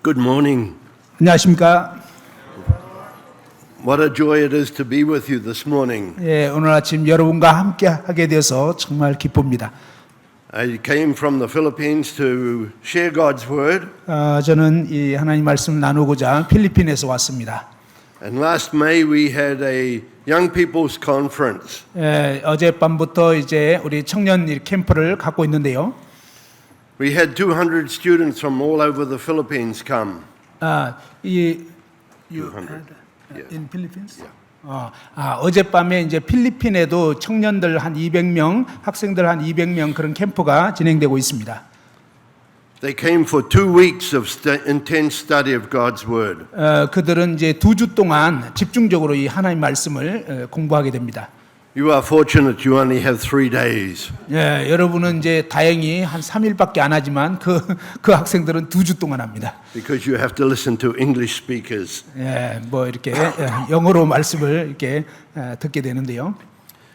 Good morning. 안녕하십니까? What a joy it is to be with you this morning. 예, 오늘 아침 여러분과 함께 하게 돼서 정말 기쁩니다. I came from the Philippines to share God's word, 저는 이 하나님 말씀을 나누고자 필리핀에서 왔습니다. and last May we had a young people's conference. 예, 어젯밤부터 이제 우리 청년 캠프를 갖고 있는데요. We had 200 students from all over the Philippines come. in Philippines? 어젯밤에 이제 필리핀에도 청년들 한 200명, 학생들 한 200명 그런 캠프가 진행되고 있습니다. They came for 2 weeks of intense study of God's word. 그들은 이제 2주 동안 집중적으로 이 하나님 말씀을 공부하게 됩니다. You are fortunate you only have 3 days. 예, 여러분은 이제 다행히 한 3일밖에 안 하지만 그 학생들은 2주 동안 합니다. Because you have to listen to English speakers. 예, 뭐 이렇게 영어로 말씀을 이렇게 듣게 되는데요.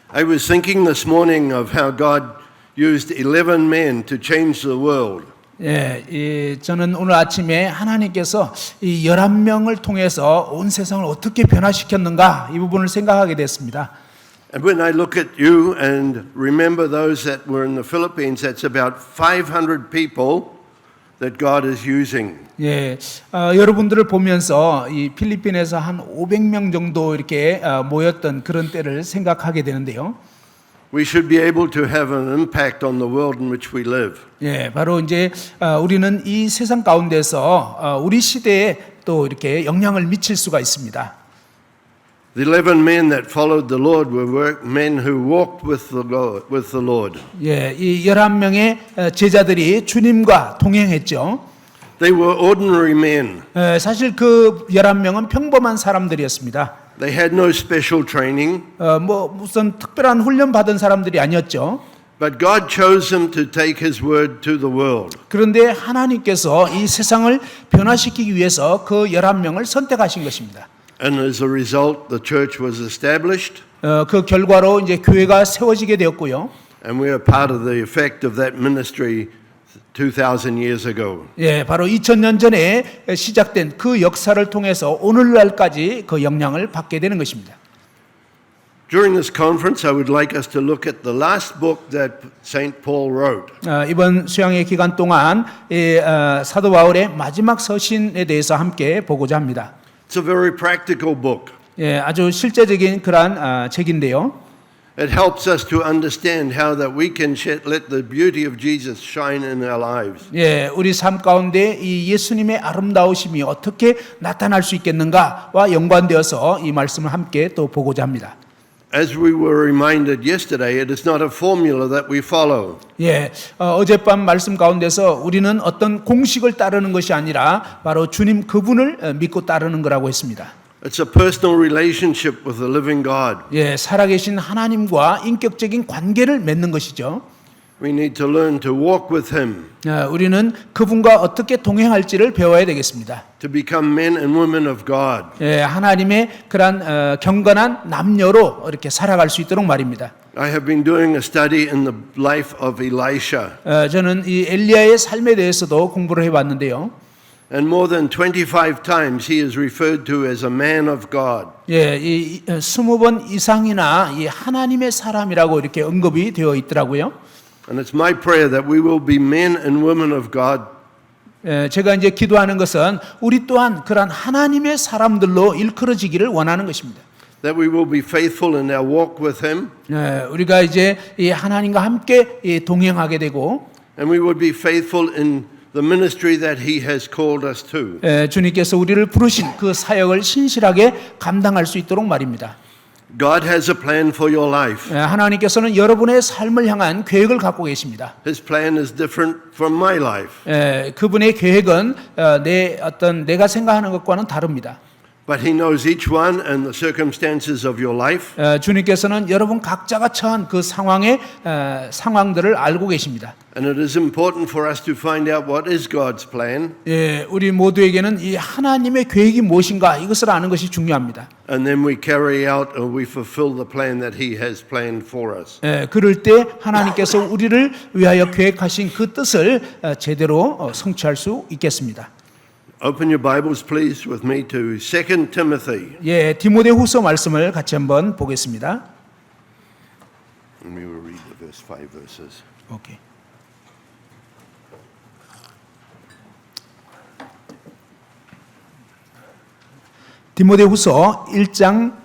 I was thinking this morning of how God used 11 men to change the world. 예, 저는 오늘 아침에 하나님께서 이 11명을 통해서 온 세상을 어떻게 변화시켰는가 이 부분을 생각하게 됐습니다. And when I look at you and remember those that were in the Philippines, that's about 500 people that God is using. 예, 여러분들을 보면서 이 필리핀에서 한 500명 정도 이렇게 모였던 그런 때를 생각하게 되는데요. We should be able to have an impact on the world in which we live. 예, 바로 이제 우리는 이 세상 가운데서 우리 시대에 또 이렇게 영향을 미칠 수가 있습니다. The 11 men that followed the Lord were men who walked with the Lord. 예, 이 11명의 제자들이 주님과 동행했죠. They were ordinary men. 사실 그 11명은 평범한 사람들이었습니다. They had no special training. 뭐 무슨 특별한 훈련 받은 사람들이 아니었죠. But God chose them to take His word to the world. 그런데 하나님께서 이 세상을 변화시키기 위해서 그 11명을 선택하신 것입니다. And as a result, the church was established. 그 결과로 이제 교회가 세워지게 되었고요. And we are part of the effect of that ministry 2,000 years ago. 예, 바로 2000년 전에 시작된 그 역사를 통해서 오늘날까지 그 영향을 받게 되는 것입니다. During this conference, I would like us to look at the last book that St. Paul wrote. 이번 수양의 기간 동안 사도 바울의 마지막 서신에 대해서 함께 보고자 합니다. It's a very practical book. 예, 아주 실제적인 그러한 책인데요. It helps us to understand how that we can let the beauty of Jesus shine in our lives. 예, 우리 삶 가운데 이 예수님의 아름다우심이 어떻게 나타날 수 있겠는가와 연관되어서 이 말씀을 함께 또 보고자 합니다. As we were reminded yesterday, it is not a formula that we follow. 예, 어젯밤 말씀 가운데서 우리는 어떤 공식을 따르는 것이 아니라 바로 주님 그분을 믿고 따르는 거라고 했습니다. It's a personal relationship with the living God. 예, 살아계신 하나님과 인격적인 관계를 맺는 것이죠. We need to learn to walk with Him. 우리는 그분과 어떻게 동행할지를 배워야 되겠습니다. To become men and women of God. 예, 하나님의 그런 경건한 남녀로 이렇게 살아갈 수 있도록 말입니다. I have been doing a study in the life of Elisha. 저는 이 엘리야의 삶에 대해서도 공부를 해봤는데요. And more than 25 times he is referred to as a man of God. 예, 이 20번 이상이나 이 하나님의 사람이라고 이렇게 언급이 되어 있더라고요. And it's my prayer that we will be men and women of God. 제가 이제 기도하는 것은 우리 또한 그런 하나님의 사람들로 일컬어지기를 원하는 것입니다. That we will be faithful in our walk with Him. 우리가 이제 이 하나님과 함께 동행하게 되고, And we will be faithful in the ministry that He has called us to. 주님께서 우리를 부르신 그 사역을 신실하게 감당할 수 있도록 말입니다. God has a plan for your life. 하나님께서는 여러분의 삶을 향한 계획을 갖고 계십니다. His plan is different from my life. 그분의 계획은 내가 생각하는 것과는 다릅니다. But He knows each one and the circumstances of your life. 주님께서는 여러분 각자가 처한 그 상황들을 알고 계십니다. And it is important for us to find out what is God's plan. 예, 우리 모두에게는 이 하나님의 계획이 무엇인가 이것을 아는 것이 중요합니다. And then we carry out or we fulfill the plan that He has planned for us. 예, 그럴 때 하나님께서 우리를 위하여 계획하신 그 뜻을 제대로 성취할 수 있겠습니다. Open your Bibles, please, with me to 2 Timothy. 예, 디모데후서 말씀을 같이 한번 보겠습니다. And we will read the verse 5 verses. 오케이. 디모데후서 1장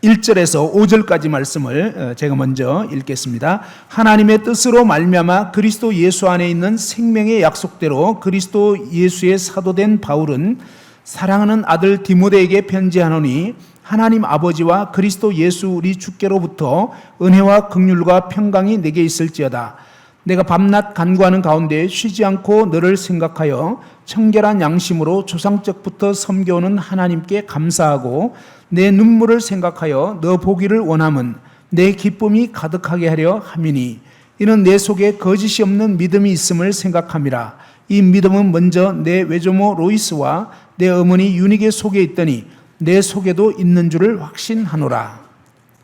1절에서 5절까지 말씀을 제가 먼저 읽겠습니다. 하나님의 뜻으로 말미암아 그리스도 예수 안에 있는 생명의 약속대로 그리스도 예수의 사도된 바울은 사랑하는 아들 디모데에게 편지하노니 하나님 아버지와 그리스도 예수 우리 주께로부터 은혜와 긍휼과 평강이 내게 있을지어다. 내가 밤낮 간구하는 가운데 쉬지 않고 너를 생각하여 청결한 양심으로 조상적부터 섬겨오는 하나님께 감사하고 내 눈물을 생각하여 너 보기를 원함은 내 기쁨이 가득하게 하려 함이니 이는 내 속에 거짓이 없는 믿음이 있음을 생각함이라. 이 믿음은 먼저 내 외조모 로이스와 내 어머니 유니게 속에 있더니 내 속에도 있는 줄을 확신하노라.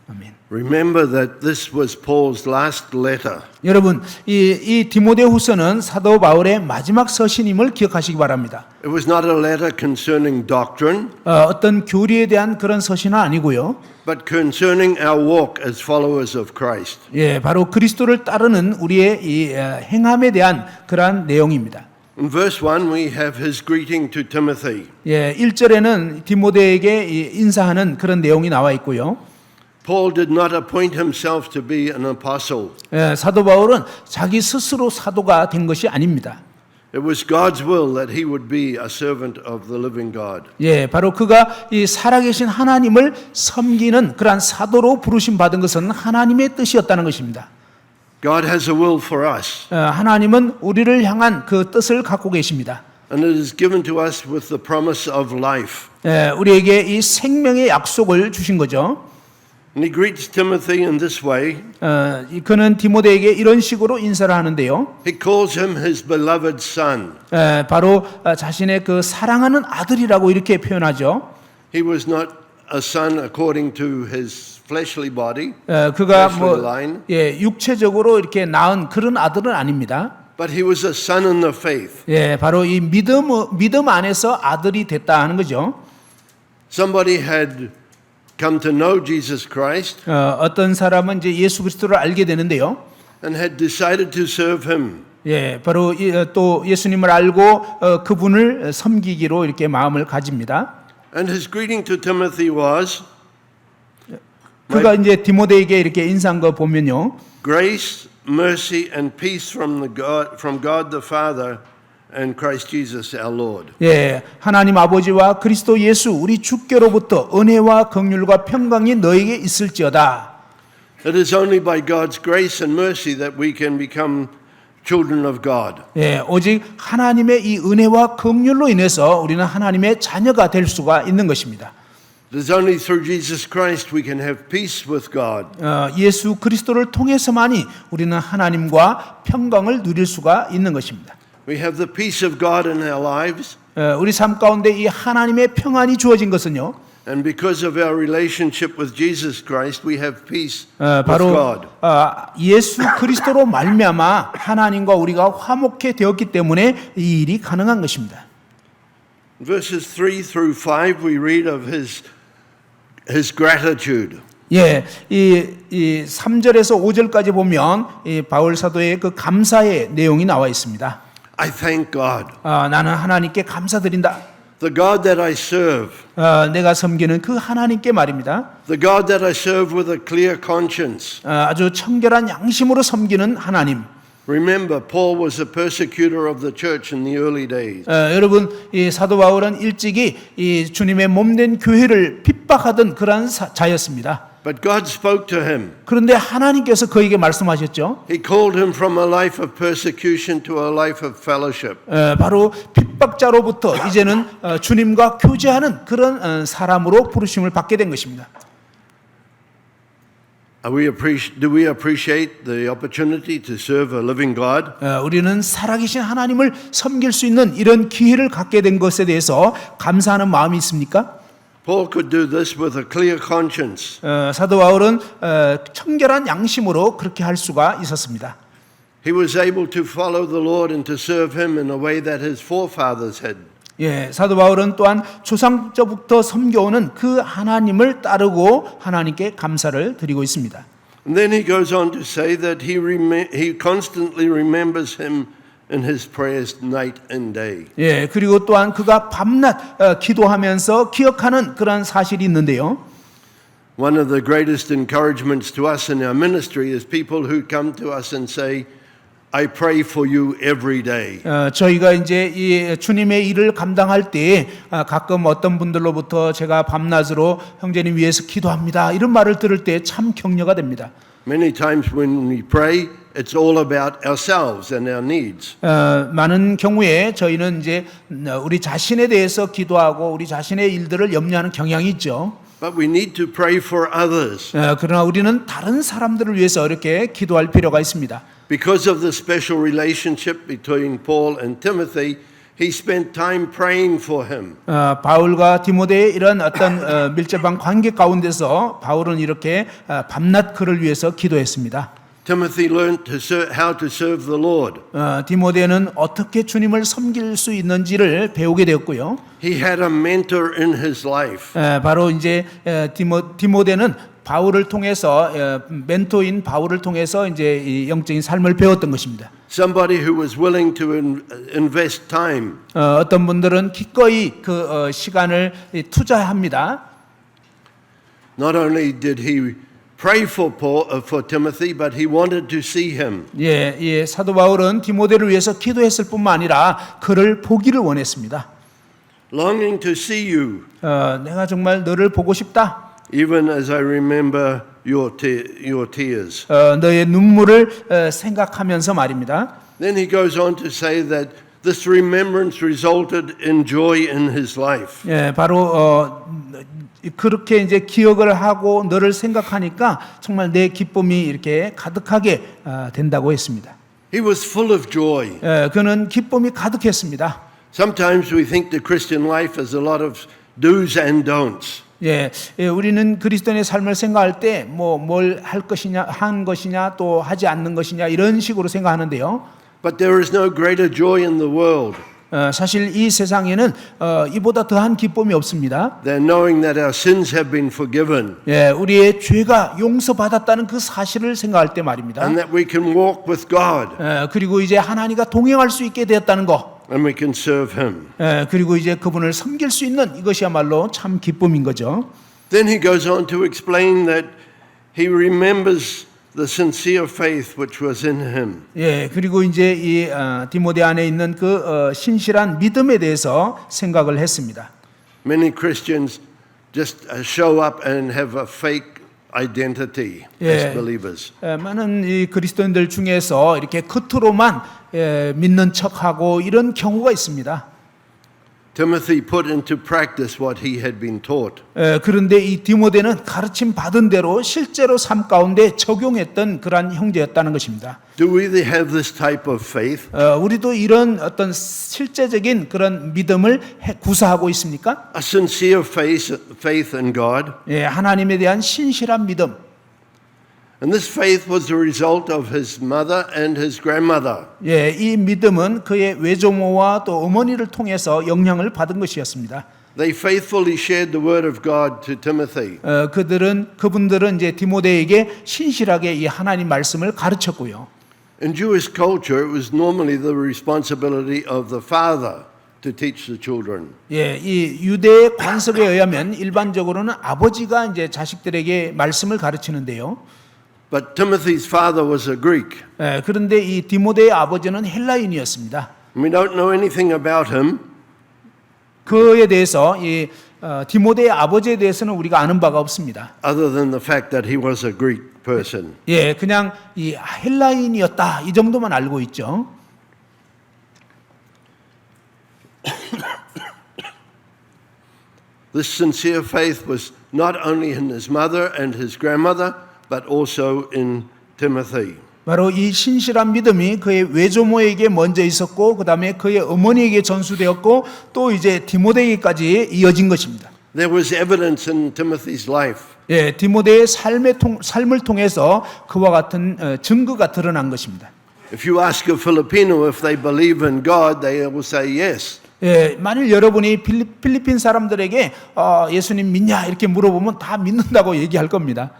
아멘. Remember that this was Paul's last letter. 여러분, 이 디모데후서는 사도 바울의 마지막 서신임을 기억하시기 바랍니다. It was not a letter concerning doctrine, 어떤 교리에 대한 그런 서신은 아니고요. but concerning our walk as followers of Christ. 예, 바로 그리스도를 따르는 우리의 이 행함에 대한 그러한 내용입니다. In verse 1, we have his greeting to Timothy. 예, 1절에는 디모데에게 인사하는 그런 내용이 나와 있고요. Paul did not appoint himself to be an apostle. 예, 사도 바울은 자기 스스로 사도가 된 것이 아닙니다. It was God's will that he would be a servant of the living God. 예, 바로 그가 이 살아계신 하나님을 섬기는 그러한 사도로 부르심 받은 것은 하나님의 뜻이었다는 것입니다. God has a will for us, 하나님은 우리를 향한 그 뜻을 갖고 계십니다. and it is given to us with the promise of life. 예, 우리에게 이 생명의 약속을 주신 거죠. And he greets Timothy in this way. 그는 디모데에게 이런 식으로 인사를 하는데요. He calls him his beloved son. 바로 자신의 그 사랑하는 아들이라고 이렇게 표현하죠. He was not a son according to his fleshly body, 그가 fleshly line, 육체적으로 이렇게 낳은 그런 아들은 아닙니다. but he was a son in the faith. 예, 바로 이 믿음 안에서 아들이 됐다 하는 거죠. Somebody had come to know Jesus Christ 어떤 사람은 이제 예수 그리스도를 알게 되는데요. and had decided to serve him. 예, 바로 또 예수님을 알고 그분을 섬기기로 이렇게 마음을 가집니다. And his greeting to Timothy was, 그가 이제 디모데에게 이렇게 인사한 거 보면요. grace, mercy, and peace from God the Father and Christ Jesus our Lord. 예, 하나님 아버지와 그리스도 예수 우리 주께로부터 은혜와 긍휼과 평강이 너에게 있을지어다. It is only by God's grace and mercy that we can become children of God. 예, 오직 하나님의 이 은혜와 긍휼로 인해서 우리는 하나님의 자녀가 될 수가 있는 것입니다. It is only through Jesus Christ we can have peace with God. 예수 그리스도를 통해서만이 우리는 하나님과 평강을 누릴 수가 있는 것입니다. We have the peace of God in our lives, 우리 삶 가운데 이 하나님의 평안이 주어진 것은요. and because of our relationship with Jesus Christ, we have peace 바로 with God. 예수 그리스도로 말미암아 하나님과 우리가 화목해 되었기 때문에 이 일이 가능한 것입니다. Verses 3 through 5, we read of his gratitude. 예, 이 3절에서 5절까지 보면 이 바울 사도의 그 감사의 내용이 나와 있습니다. I thank God. 나는 하나님께 감사드린다. The God that I serve. 내가 섬기는 그 하나님께 말입니다. The God that I serve with a clear conscience. 아주 청결한 양심으로 섬기는 하나님. Remember, Paul was a persecutor of the church in the early days. 여러분, 이 사도 바울은 일찍이 이 주님의 몸된 교회를 핍박하던 그러한 자였습니다. But God spoke to him. 그런데 하나님께서 그에게 말씀하셨죠. He called him from a life of persecution to a life of fellowship. 바로 핍박자로부터 이제는 주님과 교제하는 그런 사람으로 부르심을 받게 된 것입니다. Do we appreciate the opportunity to serve a living God? 우리는 살아계신 하나님을 섬길 수 있는 이런 기회를 갖게 된 것에 대해서 감사하는 마음이 있습니까? Paul could do this with a clear conscience. 사도 바울은 청결한 양심으로 그렇게 할 수가 있었습니다. He was able to follow the Lord and to serve him in a way that his forefathers had 예, 사도 바울은 또한 초상부터 섬겨오는 그 하나님을 따르고 하나님께 감사를 드리고 있습니다. And then he goes on to say that he constantly remembers him in his prayers night and day. 예, 그리고 또한 그가 밤낮 기도하면서 기억하는 그런 사실이 있는데요. One of the greatest encouragements to us in our ministry is people who come to us and say, I pray for you every day. 저희가 이제 이 주님의 일을 감당할 때 가끔 어떤 분들로부터 제가 밤낮으로 형제님 위해서 기도합니다. 이런 말을 들을 때 참 격려가 됩니다. Many times when we pray, it's all about ourselves and our needs. 많은 경우에 저희는 이제 우리 자신에 대해서 기도하고 우리 자신의 일들을 염려하는 경향이 있죠. But we need to pray for others. 그러나 우리는 다른 사람들을 위해서 이렇게 기도할 필요가 있습니다. Because of the special relationship between Paul and Timothy, he spent time praying for him. 바울과 디모데의 이런 어떤 밀접한 관계 가운데서 바울은 이렇게 밤낮 그를 위해서 기도했습니다. Timothy learned how to serve the Lord. 디모데는 어떻게 주님을 섬길 수 있는지를 배우게 되었고요. He had a mentor in his life. 바로 이제 디모데는 바울을 통해서 멘토인 바울을 통해서 이제 이 영적인 삶을 배웠던 것입니다. Somebody who was willing to invest time. 어떤 분들은 기꺼이 그 시간을 투자합니다. Not only did he pray for Timothy, but he wanted to see him. 예, 사도 바울은 디모데를 위해서 기도했을 뿐만 아니라 그를 보기를 원했습니다. Longing to see you. 내가 정말 너를 보고 싶다. Even as I remember your tears. 너의 눈물을 생각하면서 말입니다. Then he goes on to say that this remembrance resulted in joy in his life. 예, 바로 그렇게 이제 기억을 하고 너를 생각하니까 정말 내 기쁨이 이렇게 가득하게 된다고 했습니다. He was full of joy. 예, 그는 기쁨이 가득했습니다. Sometimes we think the Christian life is a lot of do's and don'ts. 예, 우리는 그리스도인의 삶을 생각할 때 뭐 뭘 할 것이냐, 한 것이냐, 또 하지 않는 것이냐 이런 식으로 생각하는데요. But there is no greater joy in the world 사실 이 세상에는 이보다 더한 기쁨이 없습니다. than knowing that our sins have been forgiven 예, 우리의 죄가 용서받았다는 그 사실을 생각할 때 말입니다. and that we can walk with God 그리고 이제 하나님과 동행할 수 있게 되었다는 거. and we can serve Him. 그리고 이제 그분을 섬길 수 있는 이것이야말로 참 기쁨인 거죠. Then he goes on to explain that he remembers the sincere faith which was in him. 예, 그리고 이제 이 디모데 안에 있는 그 신실한 믿음에 대해서 생각을 했습니다. Many Christians just show up and have a fake identity as believers. 많은 이 그리스도인들 중에서 이렇게 겉으로만 믿는 척하고 이런 경우가 있습니다. Timothy put into practice what he had been taught. 그런데 이 디모데는 가르침 받은 대로 실제로 삶 가운데 적용했던 그러한 형제였다는 것입니다. Do we have this type of faith? 우리도 이런 어떤 실제적인 그런 믿음을 구사하고 있습니까? A sincere faith in God. 예, 하나님에 대한 신실한 믿음. And this faith was the result of his mother and his grandmother. 예, 이 믿음은 그의 외조모와 또 어머니를 통해서 영향을 받은 것이었습니다. They faithfully shared the word of God to Timothy. 그분들은 이제 디모데에게 신실하게 이 하나님 말씀을 가르쳤고요. In Jewish culture, it was normally the responsibility of the father to teach the children. 예, 이 유대 관습에 의하면 일반적으로는 아버지가 이제 자식들에게 말씀을 가르치는데요. But Timothy's father was a Greek. 그런데 이 디모데의 아버지는 헬라인이었습니다. We don't know anything about him. 그에 대해서 이 디모데의 아버지에 대해서는 우리가 아는 바가 없습니다. Other than the fact that he was a Greek person. 예, 그냥 이 헬라인이었다 이 정도만 알고 있죠. This sincere faith was not only in his mother and his grandmother, but also in Timothy. 바로 이 신실한 믿음이 그의 외조모에게 먼저 있었고, 그 다음에 그의 어머니에게 전수되었고, 또 이제 디모데에게까지 이어진 것입니다. There was evidence in Timothy's life. 예, 디모데의 삶을 통해서 그와 같은 증거가 드러난 것입니다. If you ask a Filipino if they believe in God, they will say yes. 예, 만일 여러분이 필리핀 사람들에게 예수님 믿냐 이렇게 물어보면 다 믿는다고 얘기할 겁니다.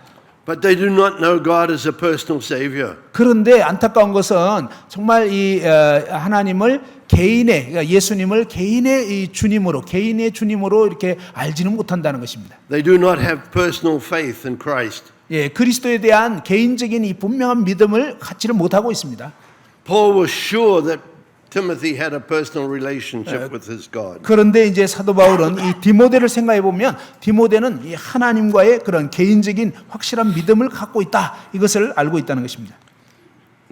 But they do not know God as a personal Savior. 그런데 안타까운 것은 정말 이 하나님을 개인의 그러니까 예수님을 개인의 이 주님으로 개인의 주님으로 이렇게 알지는 못한다는 것입니다. They do not have personal faith in Christ. 예, 그리스도에 대한 개인적인 이 분명한 믿음을 갖지를 못하고 있습니다. Paul was sure that Timothy had a personal relationship with his God. 그런데 이제 사도 바울은 이 디모데를 생각해 보면 디모데는 이 하나님과의 그런 개인적인 확실한 믿음을 갖고 있다. 이것을 알고 있다는 것입니다.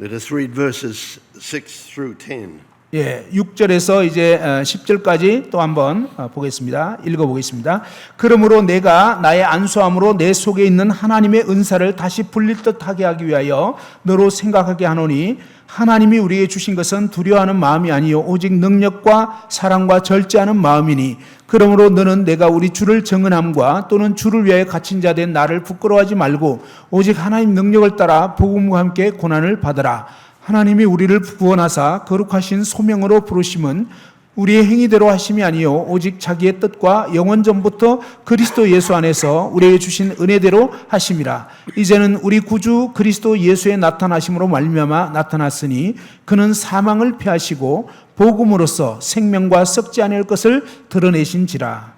Let us read verses 6 through 10. 예, 6절에서 이제 10절까지 또 한번 보겠습니다. 읽어 보겠습니다. 그러므로 내가 나의 안수함으로 내 속에 있는 하나님의 은사를 다시 불릴 듯하게 하기 위하여 너로 생각하게 하노니 하나님이 우리에게 주신 것은 두려워하는 마음이 아니요 오직 능력과 사랑과 절제하는 마음이니 그러므로 너는 내가 우리 주를 증언함과 또는 주를 위하여 갇힌 자 된 나를 부끄러워하지 말고 오직 하나님 능력을 따라 복음과 함께 고난을 받으라. 하나님이 우리를 구원하사 거룩하신 소명으로 부르심은 우리의 행위대로 하심이 아니요 오직 자기의 뜻과 영원 전부터 그리스도 예수 안에서 우리에게 주신 은혜대로 하심이라. 이제는 우리 구주 그리스도 예수의 나타나심으로 말미암아 나타났으니 그는 사망을 피하시고 복음으로써 생명과 썩지 아니할 것을 드러내신지라.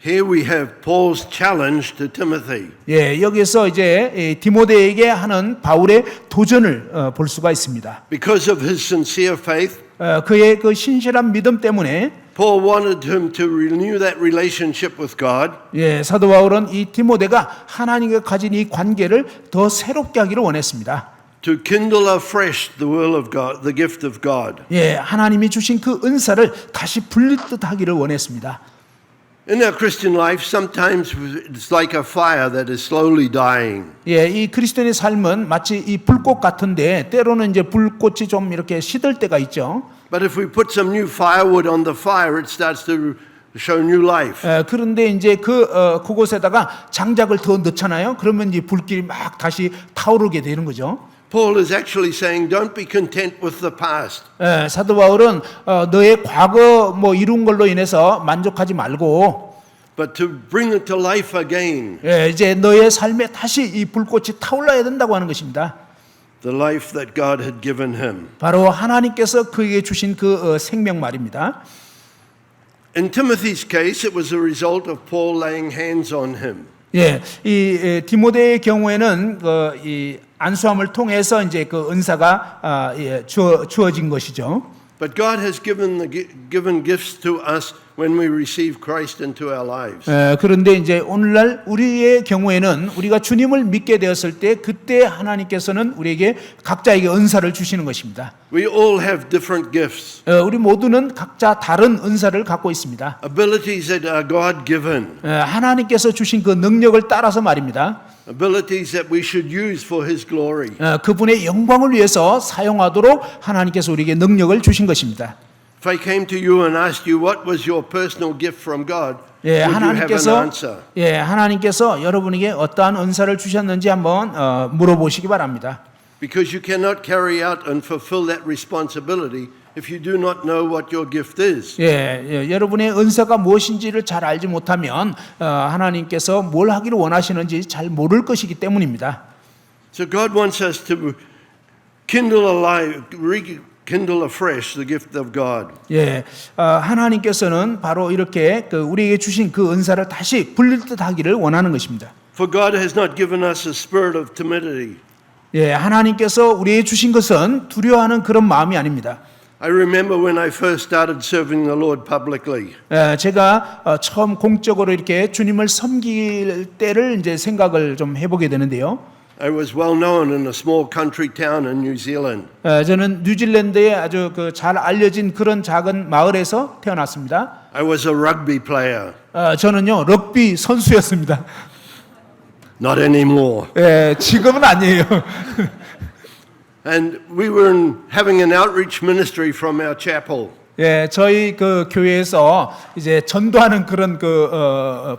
Here we have Paul's challenge to Timothy. 예, 여기서 이제 디모데에게 하는 바울의 도전을 볼 수가 있습니다. Because of his sincere faith, 그의 그 신실한 믿음 때문에 Paul wanted him to renew that relationship with God. 예, 사도 바울은 이 디모데가 하나님과 가진 이 관계를 더 새롭게 하기를 원했습니다. To kindle afresh the will of God, the gift of God. 예, 하나님이 주신 그 은사를 다시 불릴 듯 하기를 원했습니다. In our Christian life, sometimes it's like a fire that is slowly dying. 예, 이 그리스도인의 삶은 마치 이 불꽃 같은데 때로는 이제 불꽃이 좀 이렇게 시들 때가 있죠. But if we put some new firewood on the fire, it starts to show new life. 그런데 이제 그곳에다가 장작을 더 넣잖아요. 그러면 이제 불길이 막 다시 타오르게 되는 거죠. Paul is actually saying, don't be content with the past. 사도 바울은 너의 과거 뭐 이룬 걸로 인해서 만족하지 말고, but to bring it to life again. 이제 너의 삶에 다시 이 불꽃이 타올라야 된다고 하는 것입니다. The life that God had given him. 바로 하나님께서 그에게 주신 그 생명 말입니다. In Timothy's case, it was a result of Paul laying hands on him. 예, 이 디모데의 경우에는 이 안수함을 통해서 이제 그 은사가 주어진 것이죠. But God has given gifts to us when we receive Christ into our lives. 그런데 이제 오늘날 우리의 경우에는 우리가 주님을 믿게 되었을 때 그때 하나님께서는 우리에게 각자에게 은사를 주시는 것입니다. We all have different gifts. 우리 모두는 각자 다른 은사를 갖고 있습니다. Abilities that are God-given. 하나님께서 주신 그 능력을 따라서 말입니다. Abilities that we should use for His glory. 그분의 영광을 위해서 사용하도록 하나님께서 우리에게 능력을 주신 것입니다. If I came to you and asked you what was your personal gift from God, 예, would you have an 하나님께서 answer? 하나님께서 여러분에게 어떠한 은사를 주셨는지 한번 물어보시기 바랍니다. Because you cannot carry out and fulfill that responsibility if you do not know what your gift is. 여러분의 은사가 무엇인지를 잘 알지 못하면 하나님께서 뭘 하기를 원하시는지 잘 모를 것이기 때문입니다. So God wants us to kindle alive, rekindle afresh the gift of God. 하나님께서는 바로 이렇게 우리에게 주신 그 은사를 다시 불릴 듯하기를 원하는 것입니다. For God has not given us a spirit of timidity. 하나님께서 우리에게 주신 것은 두려워하는 그런 마음이 아닙니다. I remember when I first started serving the Lord publicly. 제가 처음 공적으로 이렇게 주님을 섬길 때를 이제 생각을 좀 해보게 되는데요. I was well known in a small country town in New Zealand. 저는 뉴질랜드의 아주 잘 알려진 그런 작은 마을에서 태어났습니다. I was a rugby player. 저는요 럭비 선수였습니다. Not anymore. 지금은 아니에요. And we were having an outreach ministry from our chapel. 저희 그 교회에서 이제 전도하는 그런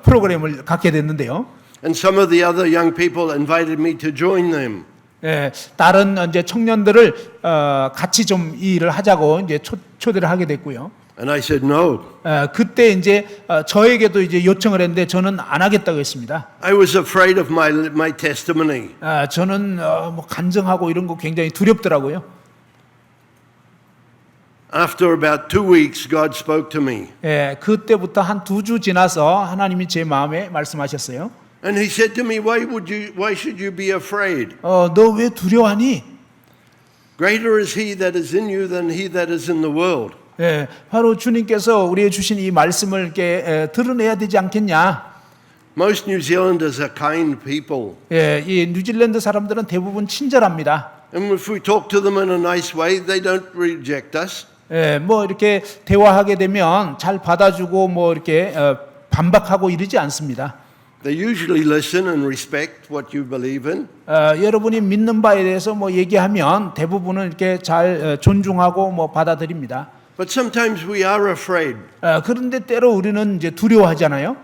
프로그램을 갖게 됐는데요. And some of the other young people invited me to join them. 다른 이제 청년들을 같이 좀 이 일을 하자고 이제 초대를 하게 됐고요. And I said, no. 그때 이제 저에게도 이제 요청을 했는데 저는 안 하겠다고 했습니다. I was afraid of my testimony. 저는 뭐 간증하고 이런 거 굉장히 두렵더라고요. After about 2 weeks, God spoke to me. 그때부터 한 2주 지나서 하나님이 제 마음에 말씀하셨어요. And he said to me, why should you be afraid? 너 왜 두려워하니? Greater is he that is in you than he that is in the world. 바로 주님께서 우리에게 주신 이 말씀을 이렇게 드러내야 되지 않겠냐? Most New Zealanders are kind people. 이 뉴질랜드 사람들은 대부분 친절합니다. And if we talk to them in a nice way, they don't reject us. 뭐 이렇게 대화하게 되면 잘 받아주고 뭐 이렇게 반박하고 이러지 않습니다. They usually listen and respect what you believe in. 여러분이 믿는 바에 대해서 뭐 얘기하면 대부분은 이렇게 잘 존중하고 뭐 받아들입니다. But sometimes we are afraid. 그런데 때로 우리는 이제 두려워하잖아요.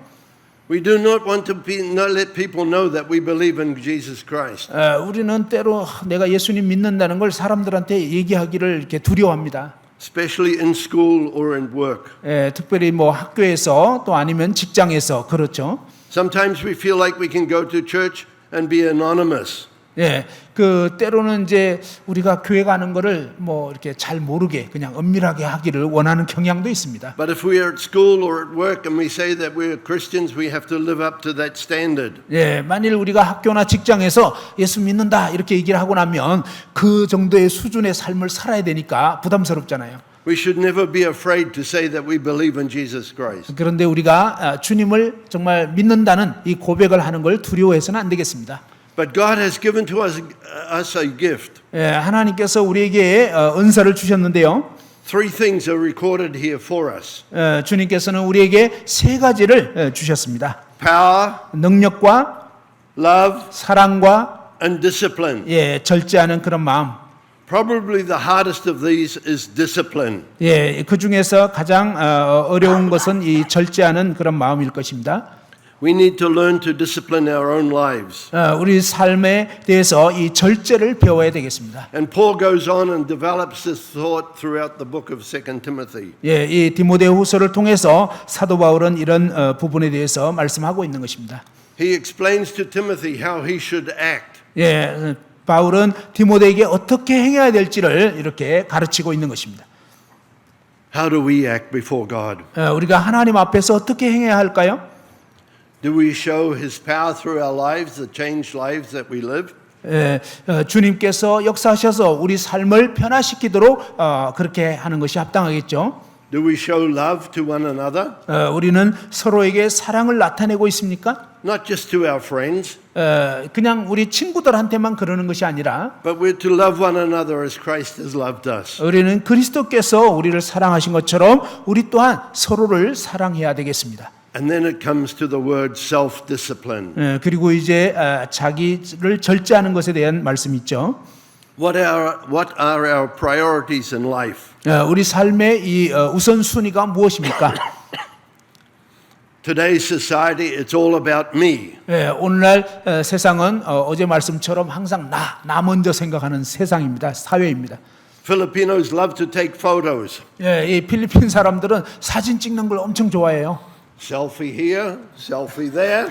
We do not want to let people know that we believe in Jesus Christ. 우리는 때로 내가 예수님 믿는다는 걸 사람들한테 얘기하기를 이렇게 두려워합니다. Especially in school or in work. 특별히 뭐 학교에서 또 아니면 직장에서 그렇죠. Sometimes we feel like we can go to church and be anonymous. 그 때로는 이제 우리가 교회 가는 거를 뭐 이렇게 잘 모르게 그냥 은밀하게 하기를 원하는 경향도 있습니다. But if we are at school or at work and we say that we are Christians, we have to live up to that standard. 만일 우리가 학교나 직장에서 예수 믿는다 이렇게 얘기를 하고 나면 그 정도의 수준의 삶을 살아야 되니까 부담스럽잖아요. We should never be afraid to say that we believe in Jesus Christ. 그런데 우리가 주님을 정말 믿는다는 이 고백을 하는 걸 두려워해서는 안 되겠습니다. But God has given to us a gift. 하나님께서 우리에게 은사를 주셨는데요. 3 things are recorded here for us. 주님께서는 우리에게 3가지를 주셨습니다. Power, 능력과 love, 사랑과 and discipline. 절제하는 그런 마음. Probably the hardest of these is discipline. 그 중에서 가장 어려운 것은 이 절제하는 그런 마음일 것입니다. We need to learn to discipline our own lives. 우리 삶에 대해서 이 절제를 배워야 되겠습니다. And Paul goes on and develops this thought throughout the book of 2 Timothy. 이 디모데후서를 통해서 사도 바울은 이런 부분에 대해서 말씀하고 있는 것입니다. He explains to Timothy how he should act. 바울은 디모데에게 어떻게 행해야 될지를 이렇게 가르치고 있는 것입니다. How do we act before God? 우리가 하나님 앞에서 어떻게 행해야 할까요? Do we show His power through our lives, the changed lives that we live? 주님께서 역사하셔서 우리 삶을 변화시키도록 그렇게 하는 것이 합당하겠죠. Do we show love to one another? 우리는 서로에게 사랑을 나타내고 있습니까? Not just to our friends, 그냥 우리 친구들한테만 그러는 것이 아니라 but we're to love one another as Christ has loved us. 우리는 그리스도께서 우리를 사랑하신 것처럼 우리 또한 서로를 사랑해야 되겠습니다. And then it comes to the word self-discipline. 그리고 이제 자기를 절제하는 것에 대한 말씀이 있죠. What are our priorities in life? 우리 삶의 이 우선순위가 무엇입니까? Today's society, it's all about me. 오늘날 세상은 어제 말씀처럼 항상 나 먼저 생각하는 세상입니다. 사회입니다. Filipinos love to take photos. 이 필리핀 사람들은 사진 찍는 걸 엄청 좋아해요. Selfie here, selfie there.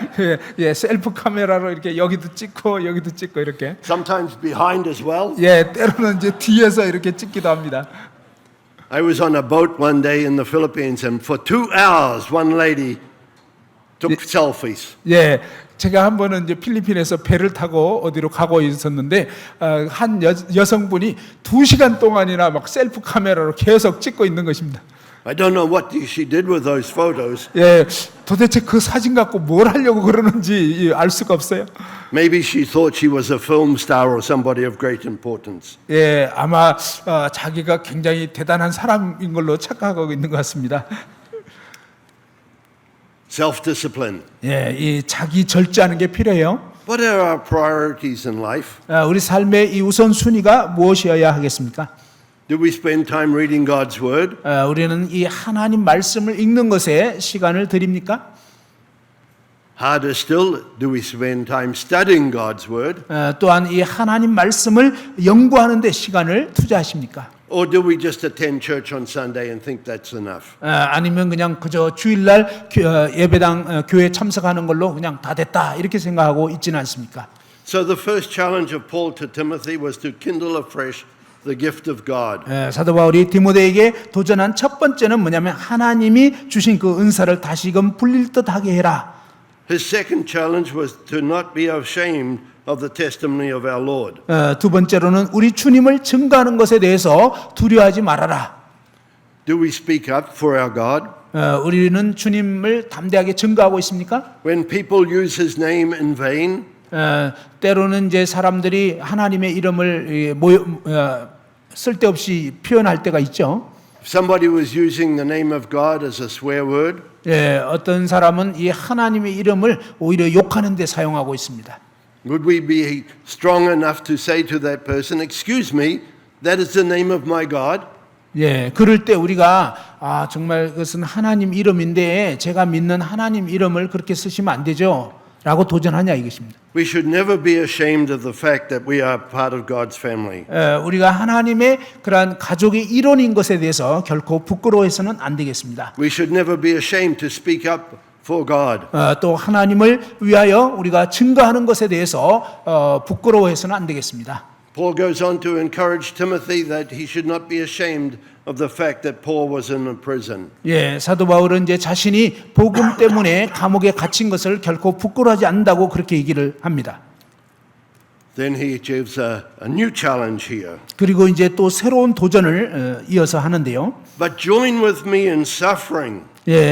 셀프 카메라로 이렇게 여기도 찍고 이렇게. Sometimes behind as well. 때로는 이제 뒤에서 이렇게 찍기도 합니다. I was on a boat one day in the Philippines, and for 2 hours, one lady took selfies. 제가 한 번은 이제 필리핀에서 배를 타고 어디로 가고 있었는데 한 여성분이 2시간 동안이나 막 셀프 카메라로 계속 찍고 있는 것입니다. I don't know what she did with those photos. 도대체 그 사진 갖고 뭘 하려고 그러는지 알 수가 없어요. Maybe she thought she was a film star or somebody of great importance. 아마 자기가 굉장히 대단한 사람인 걸로 착각하고 있는 것 같습니다. Self-discipline. 이 자기 절제하는 게 필요해요. What are our priorities in life? 우리 삶의 이 우선순위가 무엇이어야 하겠습니까? Do we spend time reading God's Word? 우리는 이 하나님 말씀을 읽는 것에 시간을 드립니까? Harder still, do we spend time studying God's word? 또한 이 하나님 말씀을 연구하는 데 시간을 투자하십니까? Or do we just attend church on Sunday and think that's enough? 아니면 그냥 그저 주일날 예배당 교회 참석하는 걸로 그냥 다 됐다 이렇게 생각하고 있지는 않습니까? So the first challenge of Paul to Timothy was to kindle afresh the gift of God. 사도 바울이 디모데에게 도전한 첫 번째는 뭐냐면 하나님이 주신 그 은사를 다시금 불릴 듯하게 해라. His second challenge was to not be ashamed of the testimony of our Lord. 두 번째로는 우리 주님을 증거하는 것에 대해서 두려워하지 말아라. Do we speak up for our God? 우리는 주님을 담대하게 증거하고 있습니까? When people use his name in vain, 때로는 이제 사람들이 하나님의 이름을 쓸데없이 표현할 때가 있죠. if somebody was using the name of God as a swear word, 어떤 사람은 이 하나님의 이름을 오히려 욕하는 데 사용하고 있습니다. would we be strong enough to say to that person, excuse me, that is the name of my God? 그럴 때 우리가 정말 그것은 하나님 이름인데 제가 믿는 하나님 이름을 그렇게 쓰시면 안 되죠. 라고 도전하냐 이것입니다. We should never be ashamed of the fact that we are part of God's family. 우리가 하나님의 그러한 가족의 일원인 것에 대해서 결코 부끄러워해서는 안 되겠습니다. We should never be ashamed to speak up for God. 또 하나님을 위하여 우리가 증거하는 것에 대해서 부끄러워해서는 안 되겠습니다. Paul goes on to encourage Timothy that he should not be ashamed of the fact that Paul was in a prison. 사도 바울은 이제 자신이 복음 때문에 감옥에 갇힌 것을 결코 부끄러워하지 않는다고 그렇게 얘기를 합니다. Then he gives a new challenge here. 그리고 이제 또 새로운 도전을 이어서 하는데요. But join with me in suffering.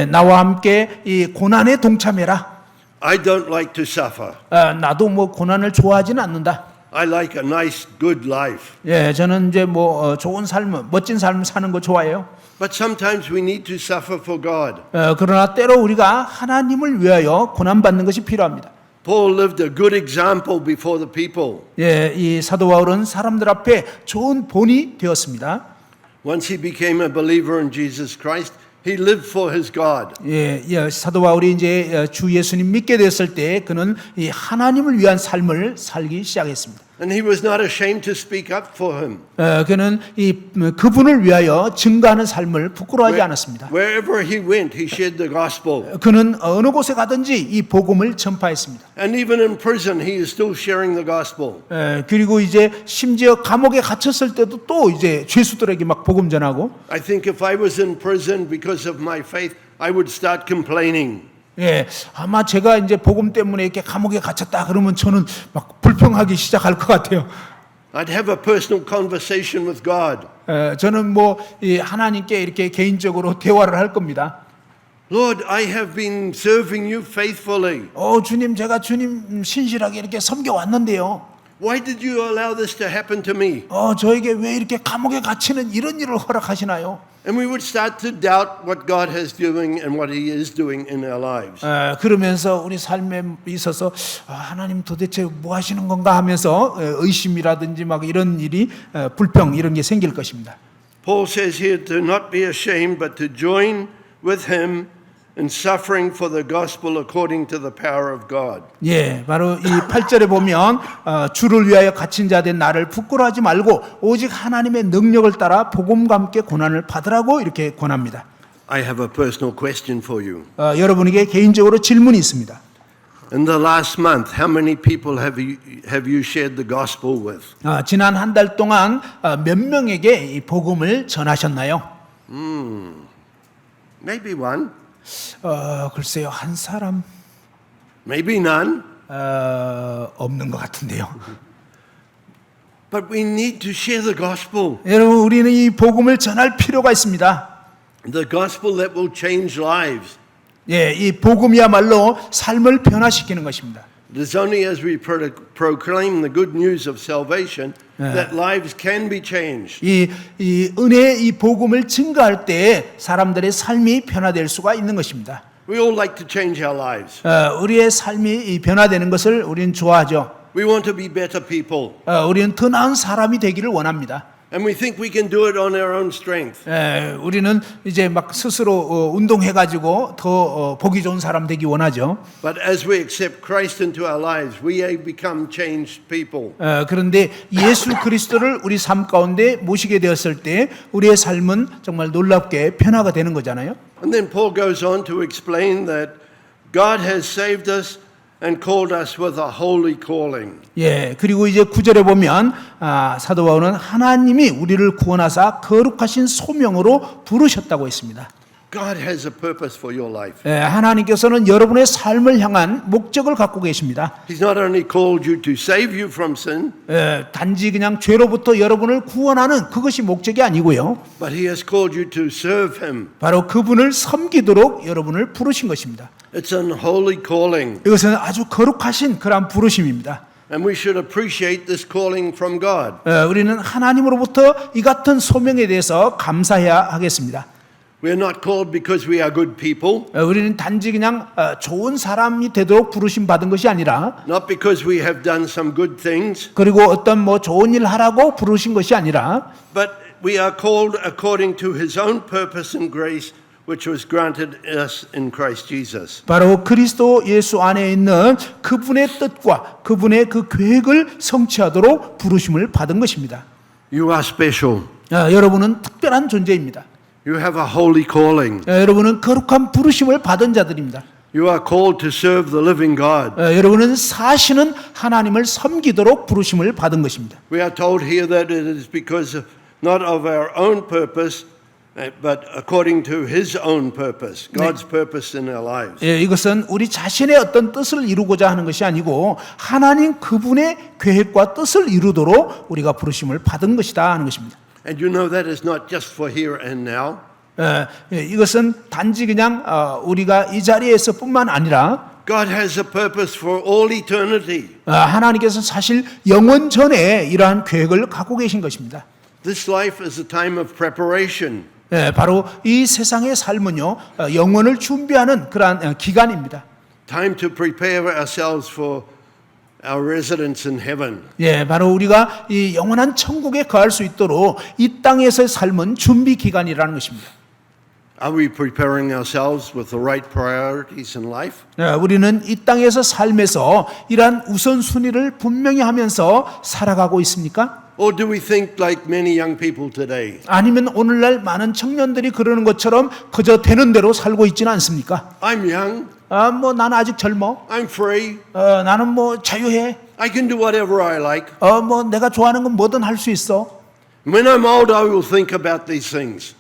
나와 함께 이 고난에 동참해라. I don't like to suffer. 나도 뭐 고난을 좋아하지는 않는다. I like a nice, good life. 저는 이제 뭐 좋은 삶, 멋진 삶 사는 거 좋아해요. But sometimes we need to suffer for God. 그러나 때로 우리가 하나님을 위하여 고난 받는 것이 필요합니다. Paul lived a good example before the people. 이 사도 바울은 사람들 앞에 좋은 본이 되었습니다. Once he became a believer in Jesus Christ, he lived for his God. 사도 바울이 이제 주 예수님 믿게 되었을 때 그는 이 하나님을 위한 삶을 살기 시작했습니다. And he was not ashamed to speak up for him. 그는 그분을 위하여 증거하는 삶을 부끄러워하지 않았습니다. Wherever he went, he shared the gospel. 그는 어느 곳에 가든지 이 복음을 전파했습니다. And even in prison, he is still sharing the gospel. 그리고 이제 심지어 감옥에 갇혔을 때도 또 이제 죄수들에게 막 복음 전하고. I think if I was in prison because of my faith, I would start complaining. 아마 제가 이제 복음 때문에 이렇게 감옥에 갇혔다 그러면 저는 막 불평하기 시작할 것 같아요. I'd have a personal conversation with God. 저는 뭐 이 하나님께 이렇게 개인적으로 대화를 할 겁니다. Lord, I have been serving you faithfully. 주님, 제가 주님 신실하게 이렇게 섬겨 왔는데요. Why did you allow this to happen to me? 저에게 왜 이렇게 감옥에 갇히는 이런 일을 허락하시나요? And we would start to doubt what God is doing and what He is doing in our lives. 그러면서 우리 삶에 있어서 하나님 도대체 뭐 하시는 건가 하면서 의심이라든지 막 이런 일이 불평 이런 게 생길 것입니다. Paul says here to not be ashamed but to join with him in suffering for the gospel according to the power of God. 바로 이 8절에 보면 주를 위하여 갇힌 자 된 나를 부끄러워하지 말고 오직 하나님의 능력을 따라 복음과 함께 고난을 받으라고 이렇게 권합니다. I have a personal question for you. 여러분에게 개인적으로 질문이 있습니다. In the last month, how many people have you shared the gospel with? 지난 한 달 동안 몇 명에게 이 복음을 전하셨나요? Maybe one, 글쎄요, 한 사람 maybe none. 없는 것 같은데요. But we need to share the gospel. 여러분, 우리는 이 복음을 전할 필요가 있습니다. The gospel that will change lives. 이 복음이야말로 삶을 변화시키는 것입니다. It is only as we proclaim the good news of salvation that lives can be changed. 이 은혜의 이 복음을 증거할 때 사람들의 삶이 변화될 수가 있는 것입니다. We all like to change our lives. 우리의 삶이 변화되는 것을 우리는 좋아하죠. We want to be better people. 우리는 더 나은 사람이 되기를 원합니다. And we think we can do it on our own strength. 우리는 이제 막 스스로 운동해가지고 더 보기 좋은 사람 되기 원하죠. But as we accept Christ into our lives, we become changed people. 그런데 예수 그리스도를 우리 삶 가운데 모시게 되었을 때 우리의 삶은 정말 놀랍게 변화가 되는 거잖아요. And then Paul goes on to explain that God has saved us and called us with a holy calling. 예, 그리고 이제 9절에 보면 사도 바울은 하나님이 우리를 구원하사 거룩하신 소명으로 부르셨다고 했습니다. God has a purpose for your life. 예, 하나님께서는 여러분의 삶을 향한 목적을 갖고 계십니다. He's not only called you to save you from sin, 단지 그냥 죄로부터 여러분을 구원하는 그것이 목적이 아니고요. but He has called you to serve Him. 바로 그분을 섬기도록 여러분을 부르신 것입니다. It's an holy calling, 이것은 아주 거룩하신 그런 부르심입니다. and we should appreciate this calling from God. 우리는 하나님으로부터 이 같은 소명에 대해서 감사해야 하겠습니다. We are not called because we are good people, 우리는 단지 그냥 좋은 사람이 되도록 부르심 받은 것이 아니라 not because we have done some good things, 그리고 어떤 뭐 좋은 일 하라고 부르신 것이 아니라 but we are called according to His own purpose and grace, which was granted us in Christ Jesus. 바로 그리스도 예수 안에 있는 그분의 뜻과 그분의 그 계획을 성취하도록 부르심을 받은 것입니다. You are special. 여러분은 특별한 존재입니다. You have a holy calling. 여러분은 거룩한 부르심을 받은 자들입니다. You are called to serve the living God. 여러분은 사시는 하나님을 섬기도록 부르심을 받은 것입니다. We are told here that it is because not of our own purpose, but according to His own purpose, God's purpose in our lives. 이것은 우리 자신의 어떤 뜻을 이루고자 하는 것이 아니고 하나님 그분의 계획과 뜻을 이루도록 우리가 부르심을 받은 것이다 하는 것입니다. And you know that is not just for here and now. 이것은 단지 그냥 우리가 이 자리에서뿐만 아니라 God has a purpose for all eternity. 하나님께서 사실 영원 전에 이러한 계획을 갖고 계신 것입니다. This life is a time of preparation. 바로 이 세상의 삶은요 영원을 준비하는 그러한 기간입니다. Time to prepare ourselves for our residence in heaven. 바로 우리가 이 영원한 천국에 거할 수 있도록 이 땅에서의 삶은 준비 기간이라는 것입니다. Are we preparing ourselves with the right priorities in life? 우리는 이 땅에서 삶에서 이러한 우선순위를 분명히 하면서 살아가고 있습니까? Or do we think like many young people today? 아니면 오늘날 많은 청년들이 그러는 것처럼 그저 되는 대로 살고 있지는 않습니까? I'm young. 뭐 나는 아직 젊어. I'm free. 나는 뭐 자유해. I can do whatever I like. 뭐 내가 좋아하는 건 뭐든 할 수 있어. When I'm old, I will think about these things.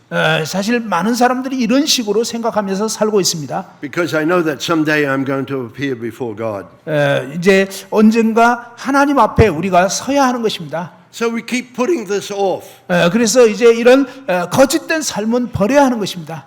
사실 많은 사람들이 이런 식으로 생각하면서 살고 있습니다. Because I know that someday I'm going to appear before God. 이제 언젠가 하나님 앞에 우리가 서야 하는 것입니다. So we keep putting this off. 그래서 이제 이런 거짓된 삶은 버려야 하는 것입니다.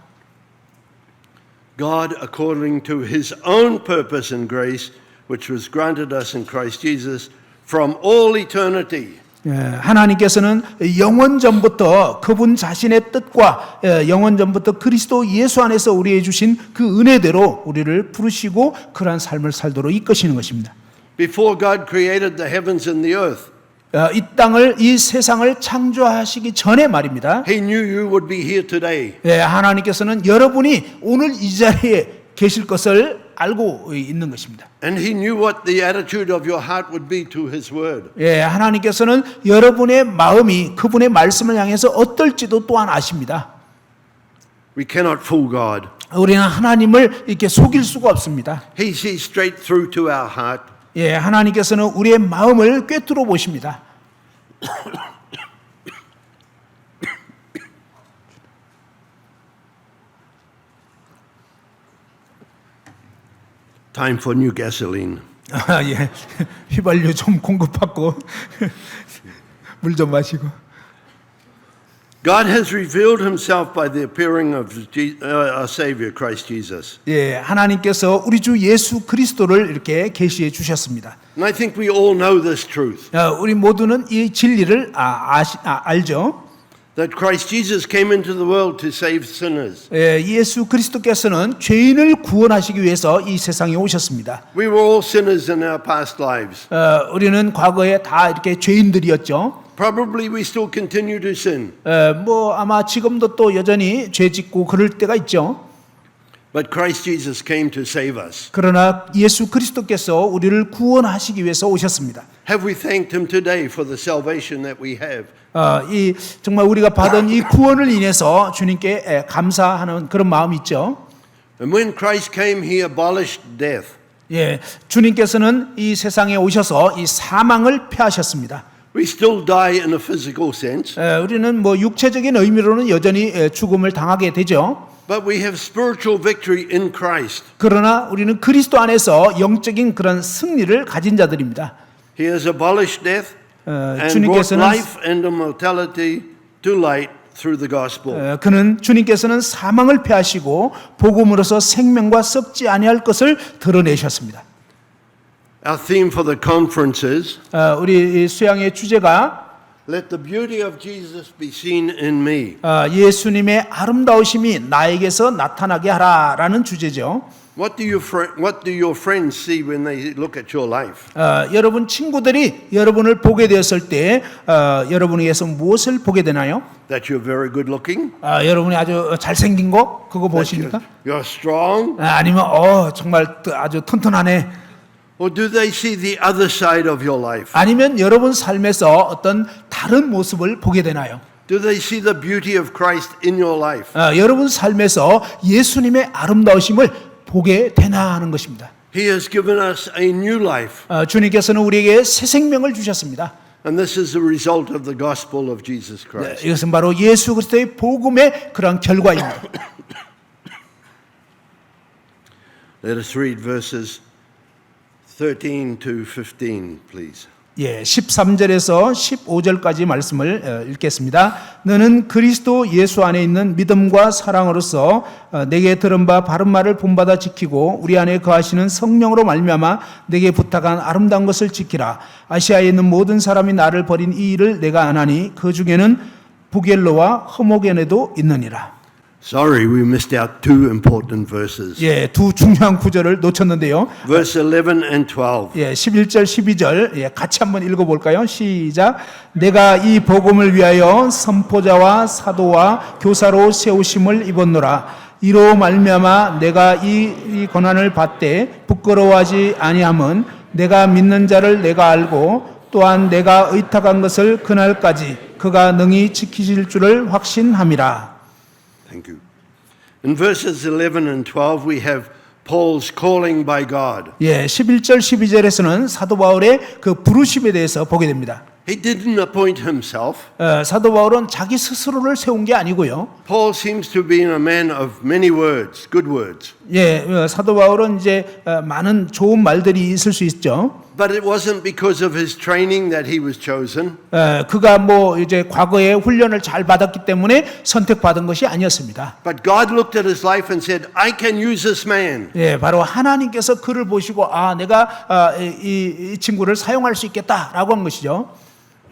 God, according to His own purpose and grace, which was granted us in Christ Jesus from all eternity. 하나님께서는 영원 전부터 그분 자신의 뜻과 영원 전부터 그리스도 예수 안에서 우리에게 주신 그 은혜대로 우리를 부르시고 그러한 삶을 살도록 이끄시는 것입니다. Before God created the heavens and the earth, 이 땅을 이 세상을 창조하시기 전에 말입니다. He knew you would be here today. 하나님께서는 여러분이 오늘 이 자리에 계실 것을 알고 있는 것입니다. And He knew what the attitude of your heart would be to His word. 하나님께서는 여러분의 마음이 그분의 말씀을 향해서 어떨지도 또한 아십니다. We cannot fool God. 우리는 하나님을 이렇게 속일 수가 없습니다. He sees straight through to our heart. 하나님께서는 우리의 마음을 꿰뚫어 보십니다. Time for new gasoline. 휘발유 좀 공급받고 물 좀 마시고. God has revealed Himself by the appearing of our Savior, Christ Jesus. 하나님께서 우리 주 예수 그리스도를 이렇게 계시해 주셨습니다. And I think we all know this truth. 우리 모두는 이 진리를 알죠. That Christ Jesus came into the world to save sinners. 예수 그리스도께서는 죄인을 구원하시기 위해서 이 세상에 오셨습니다. We were all sinners in our past lives. 우리는 과거에 다 이렇게 죄인들이었죠. Probably we still continue to sin. 뭐 아마 지금도 또 여전히 죄 짓고 그럴 때가 있죠. But Christ Jesus came to save us. 그러나 예수 그리스도께서 우리를 구원하시기 위해서 오셨습니다. Have we thanked him today for the salvation that we have? 이 정말 우리가 받은 이 구원을 인해서 주님께 감사하는 그런 마음이 있죠. And when Christ came, he abolished death. 예, 주님께서는 이 세상에 오셔서 이 사망을 폐하셨습니다. We still die in a physical sense, 우리는 뭐 육체적인 의미로는 여전히 죽음을 당하게 되죠. but we have spiritual victory in Christ. 그러나 우리는 그리스도 안에서 영적인 그런 승리를 가진 자들입니다. He has abolished death and brought 주님께서는 life and immortality to light through the gospel. 주님께서는 사망을 폐하시고 복음으로서 생명과 썩지 아니할 것을 드러내셨습니다. Our theme for the conference is, 우리 수양의 주제가 let the beauty of Jesus be seen in me. 예수님의 아름다우심이 나에게서 나타나게 하라라는 주제죠. What do your friends see when they look at your life? 여러분 친구들이 여러분을 보게 되었을 때 여러분에게서 무엇을 보게 되나요? That you're very good looking? 여러분이 아주 잘생긴 거 그거 보십니까? You're strong? 아니면 정말 아주 튼튼하네. Or do they see the other side of your life? 아니면 여러분 삶에서 어떤 다른 모습을 보게 되나요? Do they see the beauty of Christ in your life? 여러분 삶에서 예수님의 아름다우심을 보게 되나 하는 것입니다. He has given us a new life. 주님께서는 우리에게 새 생명을 주셨습니다. And this is the result of the gospel of Jesus Christ. 이것은 바로 예수 그리스도의 복음의 그런 결과입니다. Let us read verses 13 to 15, please. 예, 13절에서 15절까지 말씀을 읽겠습니다. 너는 그리스도 예수 안에 있는 믿음과 사랑으로서 내게 들은 바 바른 말을 본받아 지키고 우리 안에 거하시는 성령으로 말미암아 내게 부탁한 아름다운 것을 지키라. 아시아에 있는 모든 사람이 나를 버린 이 일을 내가 아나니 그 중에는 부겔로와 허모겐에도 있느니라. Sorry, we missed out two important verses. 예, 두 중요한 구절을 놓쳤는데요. Verse 11 and 12. 예, 11절, 12절 예, 같이 한번 읽어볼까요? 시작. 내가 이 복음을 위하여 선포자와 사도와 교사로 세우심을 입었노라. 이로 말미암아 내가 이 고난을 받되 부끄러워하지 아니함은 내가 믿는 자를 내가 알고 또한 내가 의탁한 것을 그날까지 그가 능히 지키실 줄을 확신함이라. Thank you. In verses 11 and 12, we have Paul's calling by God. 예, 11절, 12절에서는 사도 바울의 그 부르심에 대해서 보게 됩니다. He didn't appoint himself. 사도 바울은 자기 스스로를 세운 게 아니고요. Paul seems to be a man of many words, good words. 예, 사도 바울은 이제 많은 좋은 말들이 있을 수 있죠. But it wasn't because of his training that he was chosen. 그가 뭐 이제 과거에 훈련을 잘 받았기 때문에 선택받은 것이 아니었습니다. But God looked at his life and said, I can use this man. 예, 바로 하나님께서 그를 보시고 내가 이 친구를 사용할 수 있겠다라고 한 것이죠.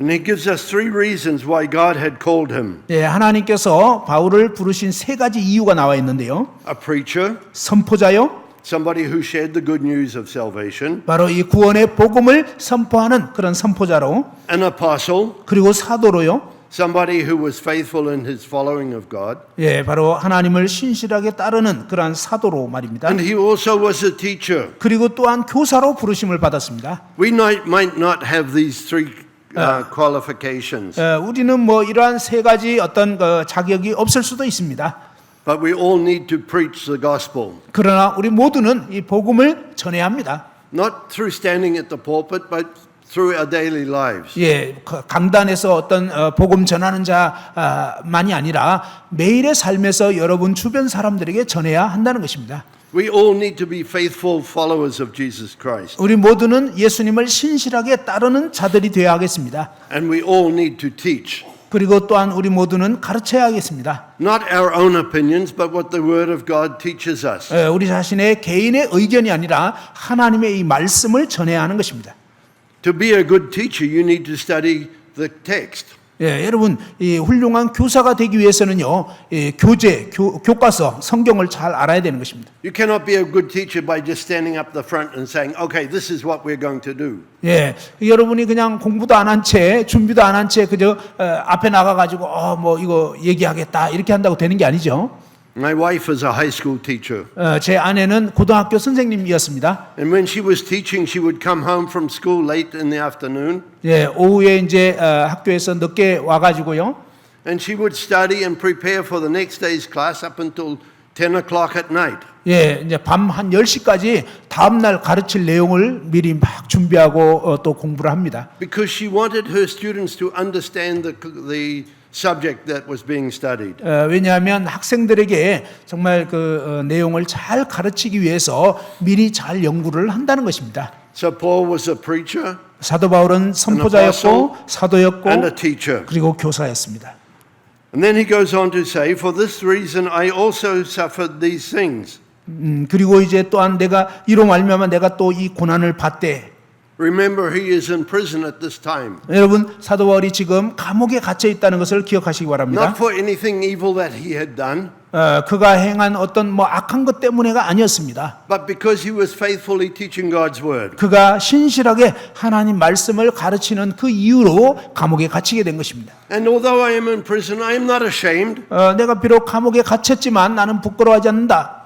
And he gives us three reasons why God had called him. 예, 하나님께서 바울을 부르신 세 가지 이유가 나와 있는데요. A preacher, 선포자요. somebody who shared the good news of salvation. 바로 이 구원의 복음을 선포하는 그런 선포자로. An apostle, 그리고 사도로요. somebody who was faithful in his following of God. 예, 바로 하나님을 신실하게 따르는 그러한 사도로 말입니다. And he also was a teacher. 그리고 또한 교사로 부르심을 받았습니다. We might not have these three qualifications, 우리는 뭐 이러한 세 가지 어떤 자격이 없을 수도 있습니다. but we all need to preach the gospel. 그러나 우리 모두는 이 복음을 전해야 합니다. Not through standing at the pulpit, but through our daily lives. 예, 강단에서 어떤 복음 전하는 자만이 아니라 매일의 삶에서 여러분 주변 사람들에게 전해야 한다는 것입니다. We all need to be faithful followers of Jesus Christ. 우리 모두는 예수님을 신실하게 따르는 자들이 되어야 하겠습니다. And we all need to teach. 그리고 또한 우리 모두는 가르쳐야 하겠습니다. Not our own opinions, but what the Word of God teaches us. 우리 자신의 개인의 의견이 아니라 하나님의 이 말씀을 전해야 하는 것입니다. To be a good teacher, you need to study the text. 예, 여러분 이 훌륭한 교사가 되기 위해서는요, 교과서, 성경을 잘 알아야 되는 것입니다. You cannot be a good teacher by just standing up the front and saying, okay, this is what we're going to do. 예, 여러분이 그냥 공부도 안 한 채, 준비도 안 한 채 그저 앞에 나가가지고 뭐 이거 얘기하겠다 이렇게 한다고 되는 게 아니죠. My wife is a high school teacher. 제 아내는 고등학교 선생님이었습니다. And when she was teaching, she would come home from school late in the afternoon. 예, 오후에 이제 학교에서 늦게 와가지고요. And she would study and prepare for the next day's class up until 10 o'clock at night. 예, 이제 밤 한 10시까지 다음날 가르칠 내용을 미리 막 준비하고 또 공부를 합니다. Because she wanted her students to understand the subject that was being studied. 왜냐하면 학생들에게 정말 그 내용을 잘 가르치기 위해서 미리 잘 연구를 한다는 것입니다. So Paul was a preacher 사도 바울은 선포자였고 사도였고 and a teacher. 그리고 교사였습니다. And then he goes on to say, for this reason I also suffered these things. 그리고 이제 또한 내가 이로 말미암아 내가 또 이 고난을 받되. Remember, he is in prison at this time. 여러분 사도 바울이 지금 감옥에 갇혀 있다는 것을 기억하시기 바랍니다. Not for anything evil that he had done, 그가 행한 어떤 뭐 악한 것 때문에가 아니었습니다. but because he was faithfully teaching God's word. 그가 신실하게 하나님 말씀을 가르치는 그 이유로 감옥에 갇히게 된 것입니다. And although I am in prison, I am not ashamed. 내가 비록 감옥에 갇혔지만 나는 부끄러워하지 않는다.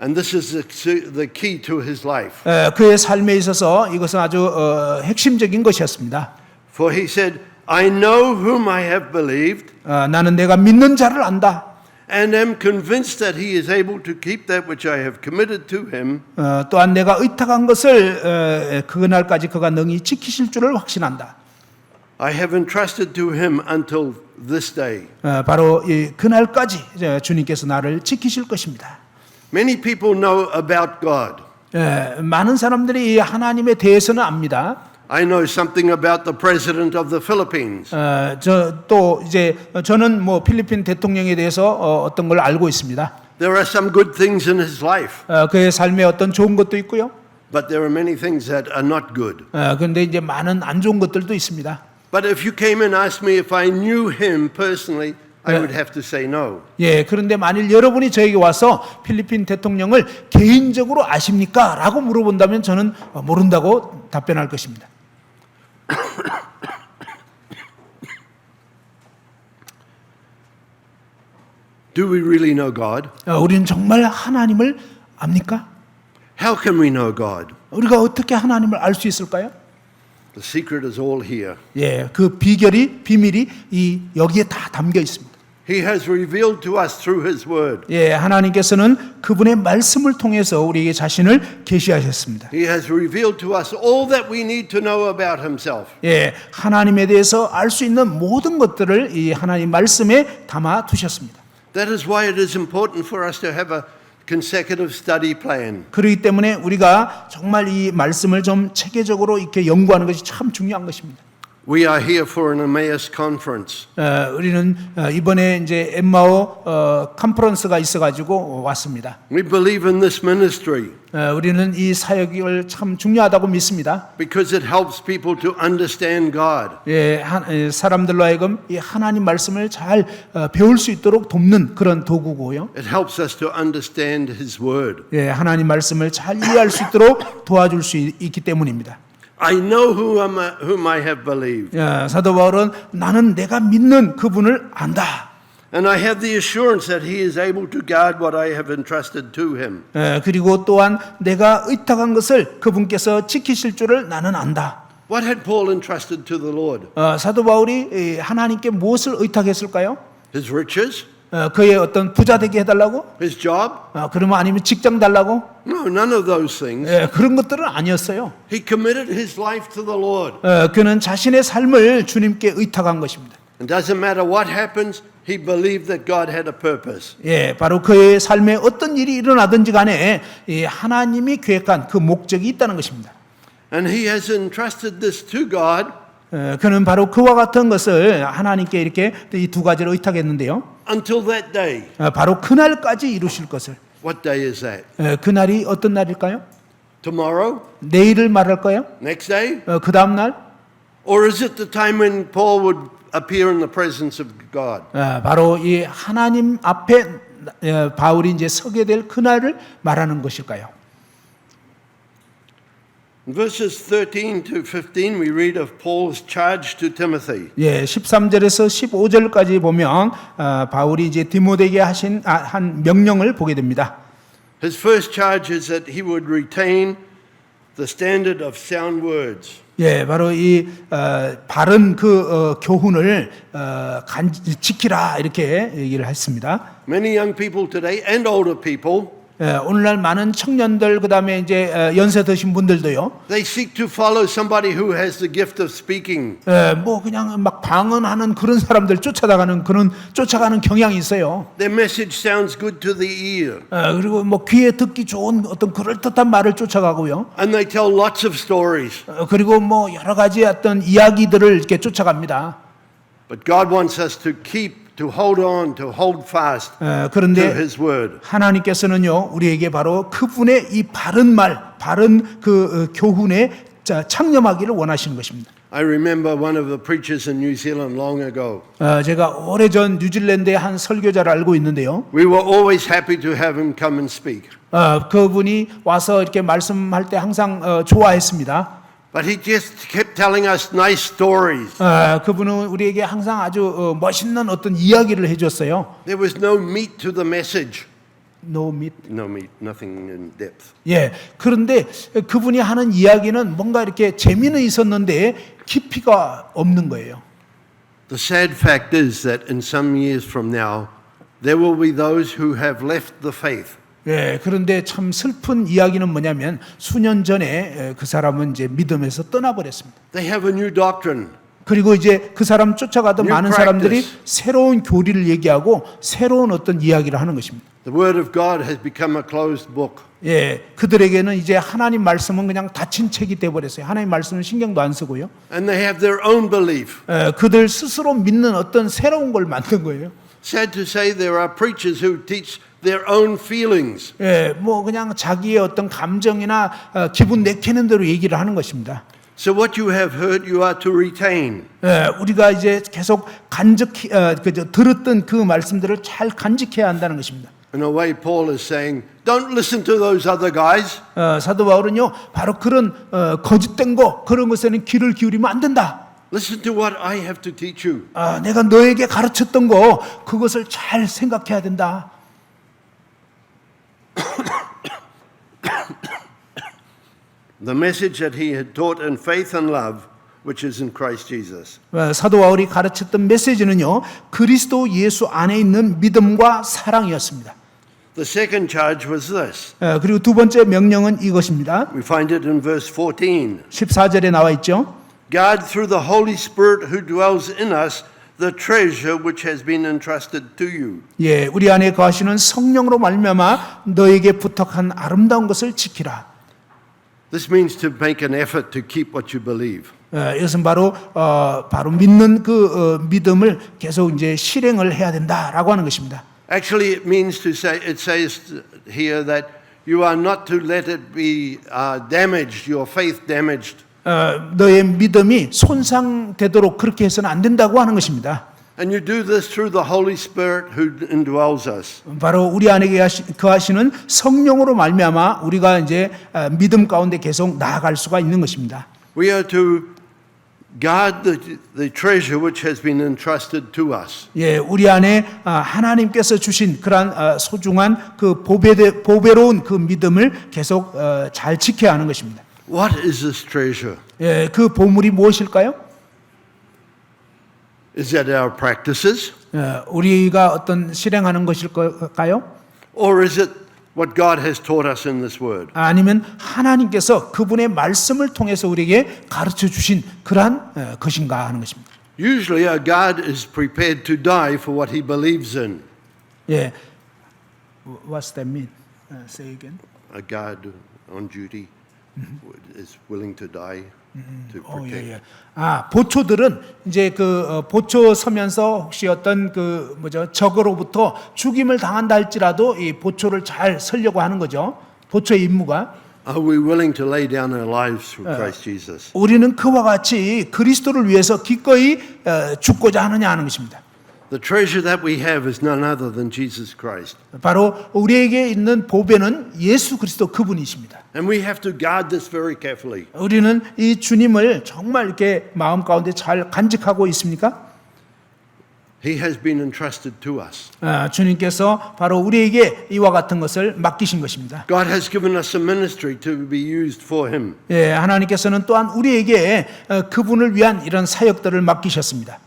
And this is the key to his life. 그의 삶에 있어서 이것은 아주 핵심적인 것이었습니다. For he said, I know whom I have believed, 나는 내가 믿는 자를 안다. and am convinced that he is able to keep that which I have committed to him. 또한 내가 의탁한 것을 그날까지 그가 능히 지키실 줄을 확신한다. I have entrusted to him until this day. 바로 이 그날까지 주님께서 나를 지키실 것입니다. Many people know about God. 많은 사람들이 이 하나님에 대해서는 압니다. I know something about the president of the Philippines. 또 이제 저는 뭐 필리핀 대통령에 대해서 어떤 걸 알고 있습니다. There are some good things in his life, 그의 삶에 어떤 좋은 것도 있고요. but there are many things that are not good. 그런데 이제 많은 안 좋은 것들도 있습니다. But if you came and asked me if I knew him personally, I would have to say no. 예, 그런데 만일 여러분이 저에게 와서 필리핀 대통령을 개인적으로 아십니까? 라고 물어본다면 저는 모른다고 답변할 것입니다. Do we really know God? 우리는 정말 하나님을 압니까? How can we know God? 우리가 어떻게 하나님을 알 수 있을까요? The secret is all here. 예, 그 비밀이 여기에 다 담겨 있습니다. He has revealed to us through his word. 예, 하나님께서는 그분의 말씀을 통해서 우리에게 자신을 계시하셨습니다. He has revealed to us all that we need to know about himself. 예, 하나님에 대해서 알 수 있는 모든 것들을 이 하나님 말씀에 담아 두셨습니다. That is why it is important for us to have a consecutive study plan. 그렇기 때문에 우리가 정말 이 말씀을 좀 체계적으로 이렇게 연구하는 것이 참 중요한 것입니다. We are here for an Emmaus conference. 우리는 이번에 이제 엠마오 컨퍼런스가 있어가지고 왔습니다. We believe in this ministry 우리는 이 사역을 참 중요하다고 믿습니다. because it helps people to understand God. 예, 사람들로 하여금 이 하나님 말씀을 잘 배울 수 있도록 돕는 그런 도구고요. It helps us to understand his word. 예, 하나님 말씀을 잘 이해할 수 있도록 도와줄 수 있기 때문입니다. I know whom I have believed. 사도 바울은 나는 내가 믿는 그분을 안다. And I have the assurance that he is able to guard what I have entrusted to him. 그리고 또한 내가 의탁한 것을 그분께서 지키실 줄을 나는 안다. What had Paul entrusted to the Lord? 사도 바울이 하나님께 무엇을 의탁했을까요? His riches? 그의 어떤 부자 되게 해달라고? His job? 그러면 아니면 직장 달라고? No, none of those things. 그런 것들은 아니었어요. He committed his life to the Lord. 그는 자신의 삶을 주님께 의탁한 것입니다. It doesn't matter what happens, he believed that God had a purpose. 예, 바로 그의 삶에 어떤 일이 일어나든지 간에 하나님이 계획한 그 목적이 있다는 것입니다. And he has entrusted this to God 그는 바로 그와 같은 것을 하나님께 이렇게 이 두 가지를 의탁했는데요. until that day. 바로 그날까지 이루실 것을. What day is that? 그날이 어떤 날일까요? Tomorrow? 내일을 말할까요? Next day? 그 다음 날? Or is it the time when Paul would appear in the presence of God. 바로 이 하나님 앞에 바울이 이제 서게 될 그날을 말하는 것일까요? In verses 13 to 15, we read of Paul's charge to Timothy. 예, 13절에서 15절까지 보면 바울이 이제 디모데에게 하신 한 명령을 보게 됩니다. His first charge is that he would retain the standard of sound words. 예, 바로 이 바른 그 교훈을 지키라 이렇게 얘기를 했습니다. Many young people today and older people, 예, 오늘날 많은 청년들 그다음에 이제 연세 드신 분들도요. they seek to follow somebody who has the gift of speaking. 예, 뭐 그냥 막 방언하는 그런 사람들 쫓아가는 경향이 있어요. Their message sounds good to the ear. 그리고 뭐 귀에 듣기 좋은 어떤 그럴듯한 말을 쫓아가고요. And they tell lots of stories. 그리고 뭐 여러 가지 어떤 이야기들을 이렇게 쫓아갑니다. But God wants us to hold on, to hold fast to 그런데 His word. 하나님께서는요 우리에게 바로 그분의 이 바른 말, 바른 그 교훈에 창념하기를 원하시는 것입니다. I remember one of the preachers in New Zealand long ago. 제가 오래전 뉴질랜드의 한 설교자를 알고 있는데요. We were always happy to have him come and speak. 그분이 와서 이렇게 말씀할 때 항상 좋아했습니다. But he just kept telling us nice stories. 그분은 우리에게 항상 아주 멋있는 어떤 이야기를 해줬어요. There was no meat to the message. No meat. No meat, nothing in depth. 예. 그런데 그분이 하는 이야기는 뭔가 이렇게 재미는 있었는데 깊이가 없는 거예요. The sad fact is that in some years from now, there will be those who have left the faith. 예, 그런데 참 슬픈 이야기는 뭐냐면 수년 전에 그 사람은 이제 믿음에서 떠나버렸습니다. They have a new doctrine. 그리고 이제 그 사람 쫓아가던 New 많은 practice. 사람들이 새로운 교리를 얘기하고 새로운 어떤 이야기를 하는 것입니다. The word of God has become a closed book. 예, 그들에게는 이제 하나님 말씀은 그냥 닫힌 책이 돼버렸어요. 하나님 말씀은 신경도 안 쓰고요. And they have their own belief. 그들 스스로 믿는 어떤 새로운 걸 만든 거예요. Sad to say, there are preachers who teach their own feelings. 예, 뭐 그냥 자기의 어떤 감정이나 기분 내키는 대로 얘기를 하는 것입니다. So what you have heard, you are to retain. 예, 우리가 이제 계속 들었던 그 말씀들을 잘 간직해야 한다는 것입니다. In a way, Paul is saying, don't listen to those other guys. 사도 바울은요, 바로 그런 거짓된 거 그런 것에는 귀를 기울이면 안 된다. Listen to what I have to teach you. 내가 너에게 가르쳤던 거 그것을 잘 생각해야 된다. The message that he had taught in faith and love, which is in Christ Jesus. 사도 바울이 가르쳤던 메시지는요, 그리스도 예수 안에 있는 믿음과 사랑이었습니다. The second charge was this. 그리고 두 번째 명령은 이것입니다. We find it in verse 14. 14절에 나와 있죠. Guard through the Holy Spirit who dwells in us the treasure which has been entrusted to you. 예, 우리 안에 거하시는 성령으로 말미암아 너에게 부탁한 아름다운 것을 지키라. This means to make an effort to keep what you believe. 이것은 바로 믿는 그 믿음을 계속 이제 실행을 해야 된다라고 하는 것입니다. Actually, it means to say, it says here that you are not to let it be damaged, your faith damaged. 너의 믿음이 손상되도록 그렇게 해서는 안 된다고 하는 것입니다. And you do this through the Holy Spirit who indwells us. 바로 우리 안에 거하시는 성령으로 말미암아 우리가 이제 믿음 가운데 계속 나아갈 수가 있는 것입니다. We are to guard the treasure which has been entrusted to us. 예, 우리 안에 하나님께서 주신 그러한 소중한 그 보배로운 그 믿음을 계속 잘 지켜야 하는 것입니다. What is this treasure? 예, 그 보물이 무엇일까요? Is that our practices? 우리가 어떤 실행하는 것일까요? Or is it what God has taught us in this word? 아니면 하나님께서 그분의 말씀을 통해서 우리에게 가르쳐 주신 그러한 것인가 하는 것입니다. Usually a guard is prepared to die for what he believes in. 예, what's that mean? Say again. A guard on duty is willing to die to protect. 예. 보초들은 이제 그 보초 서면서 혹시 어떤 그 적으로부터 죽임을 당한다 할지라도 이 보초를 잘 서려고 하는 거죠. 보초의 임무가. Are we willing to lay down our lives for Christ Jesus? 우리는 그와 같이 그리스도를 위해서 기꺼이 죽고자 하느냐 하는 것입니다. The treasure that we have is none other than Jesus Christ. 바로 우리에게 있는 보배는 예수 그리스도 그분이십니다. And we have to guard this very carefully. 우리는 이 주님을 정말 이렇게 마음 가운데 잘 간직하고 있습니까? He has been entrusted to us. 주님께서 바로 우리에게 이와 같은 것을 맡기신 것입니다. God has given us a ministry to be used for Him. 예, 하나님께서는 또한 우리에게 그분을 위한 이런 사역들을 맡기셨습니다.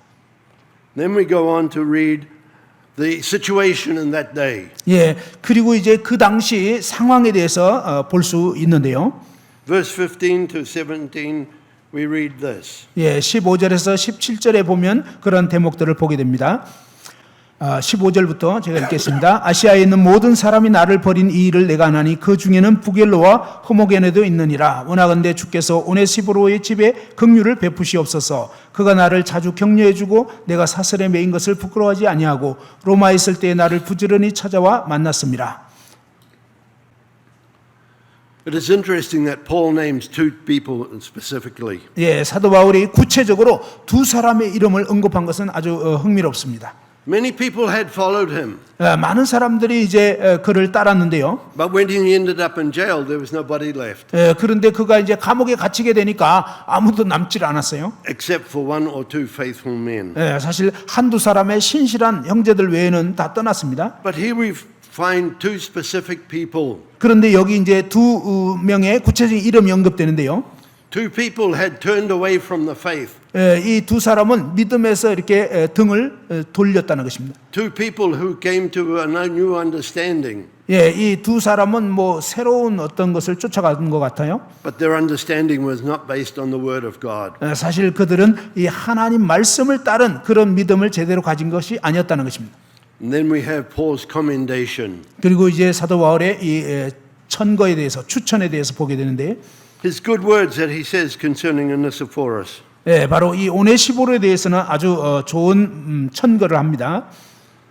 Then we go on to read the situation in that day. 예, 그리고 이제 그 당시 상황에 대해서 볼 수 있는데요. Verse 15 to 17, we read this. 예, 15절에서 17절에 보면 그런 대목들을 보게 됩니다. 15절부터 제가 읽겠습니다. 아시아에 있는 모든 사람이 나를 버린 이 일을 내가 아나니 그 중에는 부겔로와 호모게네도 있느니라. 원하건대 주께서 오네시보로의 집에 긍휼을 베푸시옵소서. 그가 나를 자주 격려해주고 내가 사슬에 매인 것을 부끄러워하지 아니하고 로마에 있을 때에 나를 부지런히 찾아와 만났습니다. It is interesting that Paul names two people specifically. 예, 사도 바울이 구체적으로 두 사람의 이름을 언급한 것은 아주 흥미롭습니다. Many people had followed him, 많은 사람들이 이제 그를 따랐는데요. but when he ended up in jail, there was nobody left, 그런데 그가 이제 감옥에 gat히게 되니까 아무도 남질 않았어요. except for one or two faithful men. 사실 한두 사람의 신실한 형제들 외에는 다 떠났습니다. But here we find two specific people. 그런데 여기 이제 두 명의 구체적인 이름이 언급되는데요. Two people had turned away from the faith. 이 두 사람은 믿음에서 이렇게 등을 돌렸다는 것입니다. Two people who came to a new understanding, 이 두 사람은 뭐 새로운 어떤 것을 쫓아간 것 같아요. but their understanding was not based on the word of God. 사실 그들은 이 하나님 말씀을 따른 그런 믿음을 제대로 가진 것이 아니었다는 것입니다. And then we have Paul's commendation. 그리고 이제 사도 바울의 이 천거에 대해서 추천에 대해서 보게 되는데, His good words that he says concerning Onesiphorus. 바로 이 오네시보로에 대해서는 아주 좋은 천거를 합니다.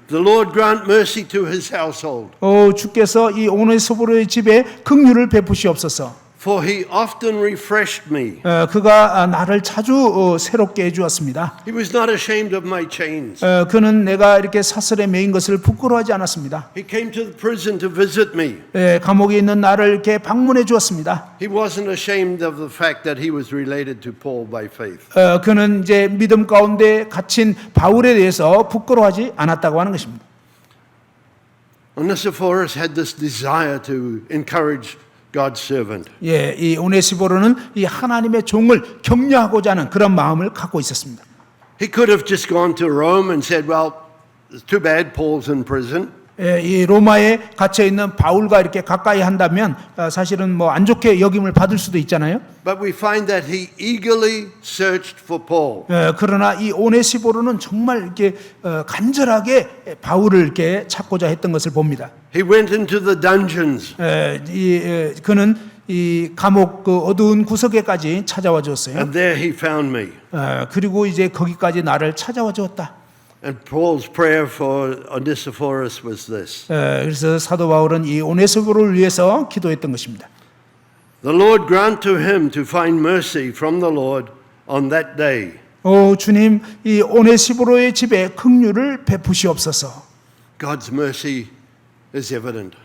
The Lord grant mercy to his household, 주께서 이 오네시보로의 집에 긍휼을 베푸시옵소서. for he often refreshed me. 그가 나를 자주 새롭게 해주었습니다. He was not ashamed of my chains. 그는 내가 이렇게 사슬에 매인 것을 부끄러워하지 않았습니다. He came to the prison to visit me. 감옥에 있는 나를 이렇게 방문해 주었습니다. He wasn't ashamed of the fact that he was related to Paul by faith. 그는 이제 믿음 가운데 갇힌 바울에 대해서 부끄러워하지 않았다고 하는 것입니다. Onesiphorus had this desire to encourage God's servant. 이 오네시보로는 이 하나님의 종을 격려하고자 하는 그런 마음을 갖고 있었습니다. He could have just gone to Rome and said, well, it's too bad Paul's in prison. 이 로마에 갇혀 있는 바울과 이렇게 가까이 한다면 사실은 뭐 안 좋게 여김을 받을 수도 있잖아요. But we find that he eagerly searched for Paul. 그러나 이 오네시보로는 정말 이렇게 간절하게 바울을 이렇게 찾고자 했던 것을 봅니다. He went into the dungeons. 그는 이 감옥 그 어두운 구석에까지 찾아와 주었어요. And there he found me. 그리고 이제 거기까지 나를 찾아와 주었다. And Paul's prayer for Onesiphorus was this. 그래서 사도 바울은 이 오네시보로를 위해서 기도했던 것입니다. The Lord grant to him to find mercy from the Lord on that day. 주님, 이 오네시보로의 집에 긍휼을 베푸시옵소서. God's mercy is evident.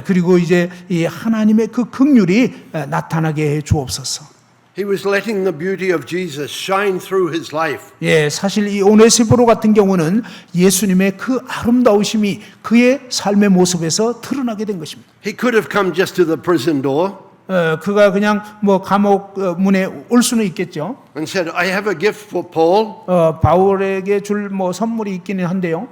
그리고 이제 이 하나님의 그 긍휼이 나타나게 해 주옵소서. He was letting the beauty of Jesus shine through his life. 사실 이 오네시보로 같은 경우는 예수님의 그 아름다우심이 그의 삶의 모습에서 드러나게 된 것입니다. He could have come just to the prison door 그가 그냥 뭐 감옥 문에 올 수는 있겠죠. and said, I have a gift for Paul. 바울에게 줄 뭐 선물이 있기는 한데요.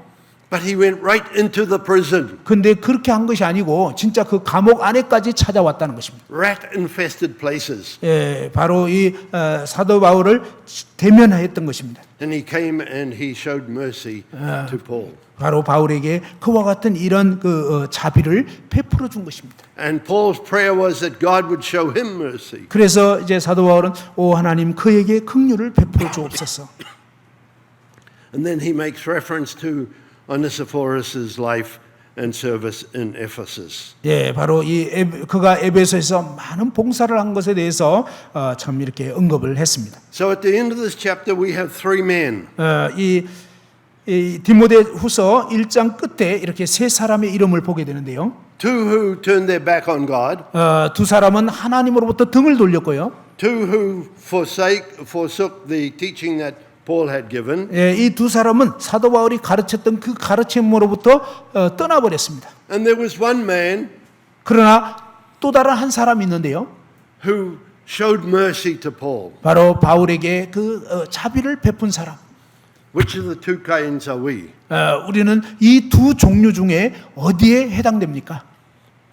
But he went right into the prison. 근데 그렇게 한 것이 아니고 진짜 그 감옥 안에까지 찾아왔다는 것입니다. Rat-infested places. 바로 이 사도 바울을 대면하였던 것입니다. And he came and he showed mercy to Paul. 바로 바울에게 그와 같은 이런 그 자비를 베풀어 준 것입니다. And Paul's prayer was that God would show him mercy. 그래서 이제 사도 바울은 오 하나님 그에게 긍휼을 베풀어 주옵소서. And then he makes reference to Onesiphorus' life and service in Ephesus. 예, 바로 그가 에베소에서 많은 봉사를 한 것에 대해서 참 이렇게 언급을 했습니다. So at the end of this chapter, we have three men. 이 디모데후서 1장 끝에 이렇게 세 사람의 이름을 보게 되는데요. Two who turned their back on God, 두 사람은 하나님으로부터 등을 돌렸고요. two who forsook the teaching that Paul had given, 예, 이 두 사람은 사도 바울이 가르쳤던 그 가르침으로부터 떠나버렸습니다. and there was one man 그러나 또 다른 한 사람이 있는데요. who showed mercy to Paul. 바로 바울에게 그 자비를 베푼 사람. Which of the two kinds are we? 우리는 이 두 종류 중에 어디에 해당됩니까?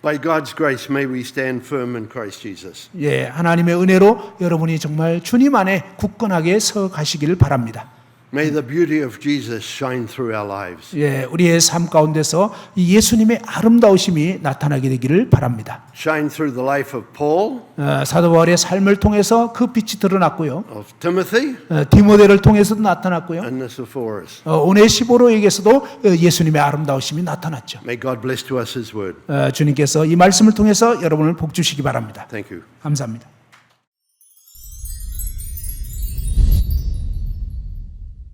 By God's grace, may we stand firm in Christ Jesus. 예, 하나님의 은혜로 여러분이 정말 주님 안에 굳건하게 서 가시기를 바랍니다. May the beauty of Jesus shine through our lives. 예, 우리의 삶 가운데서 이 예수님의 아름다우심이 나타나게 되기를 바랍니다. Shine through the life of Paul, 사도 바울의 삶을 통해서 그 빛이 드러났고요. of Timothy, 디모데를 통해서도 나타났고요. and Onesiphorus. 오네시보로에게서도 예수님의 아름다우심이 나타났죠. May God bless to us His word. 주님께서 이 말씀을 통해서 여러분을 복 주시기 바랍니다. Thank you. 감사합니다.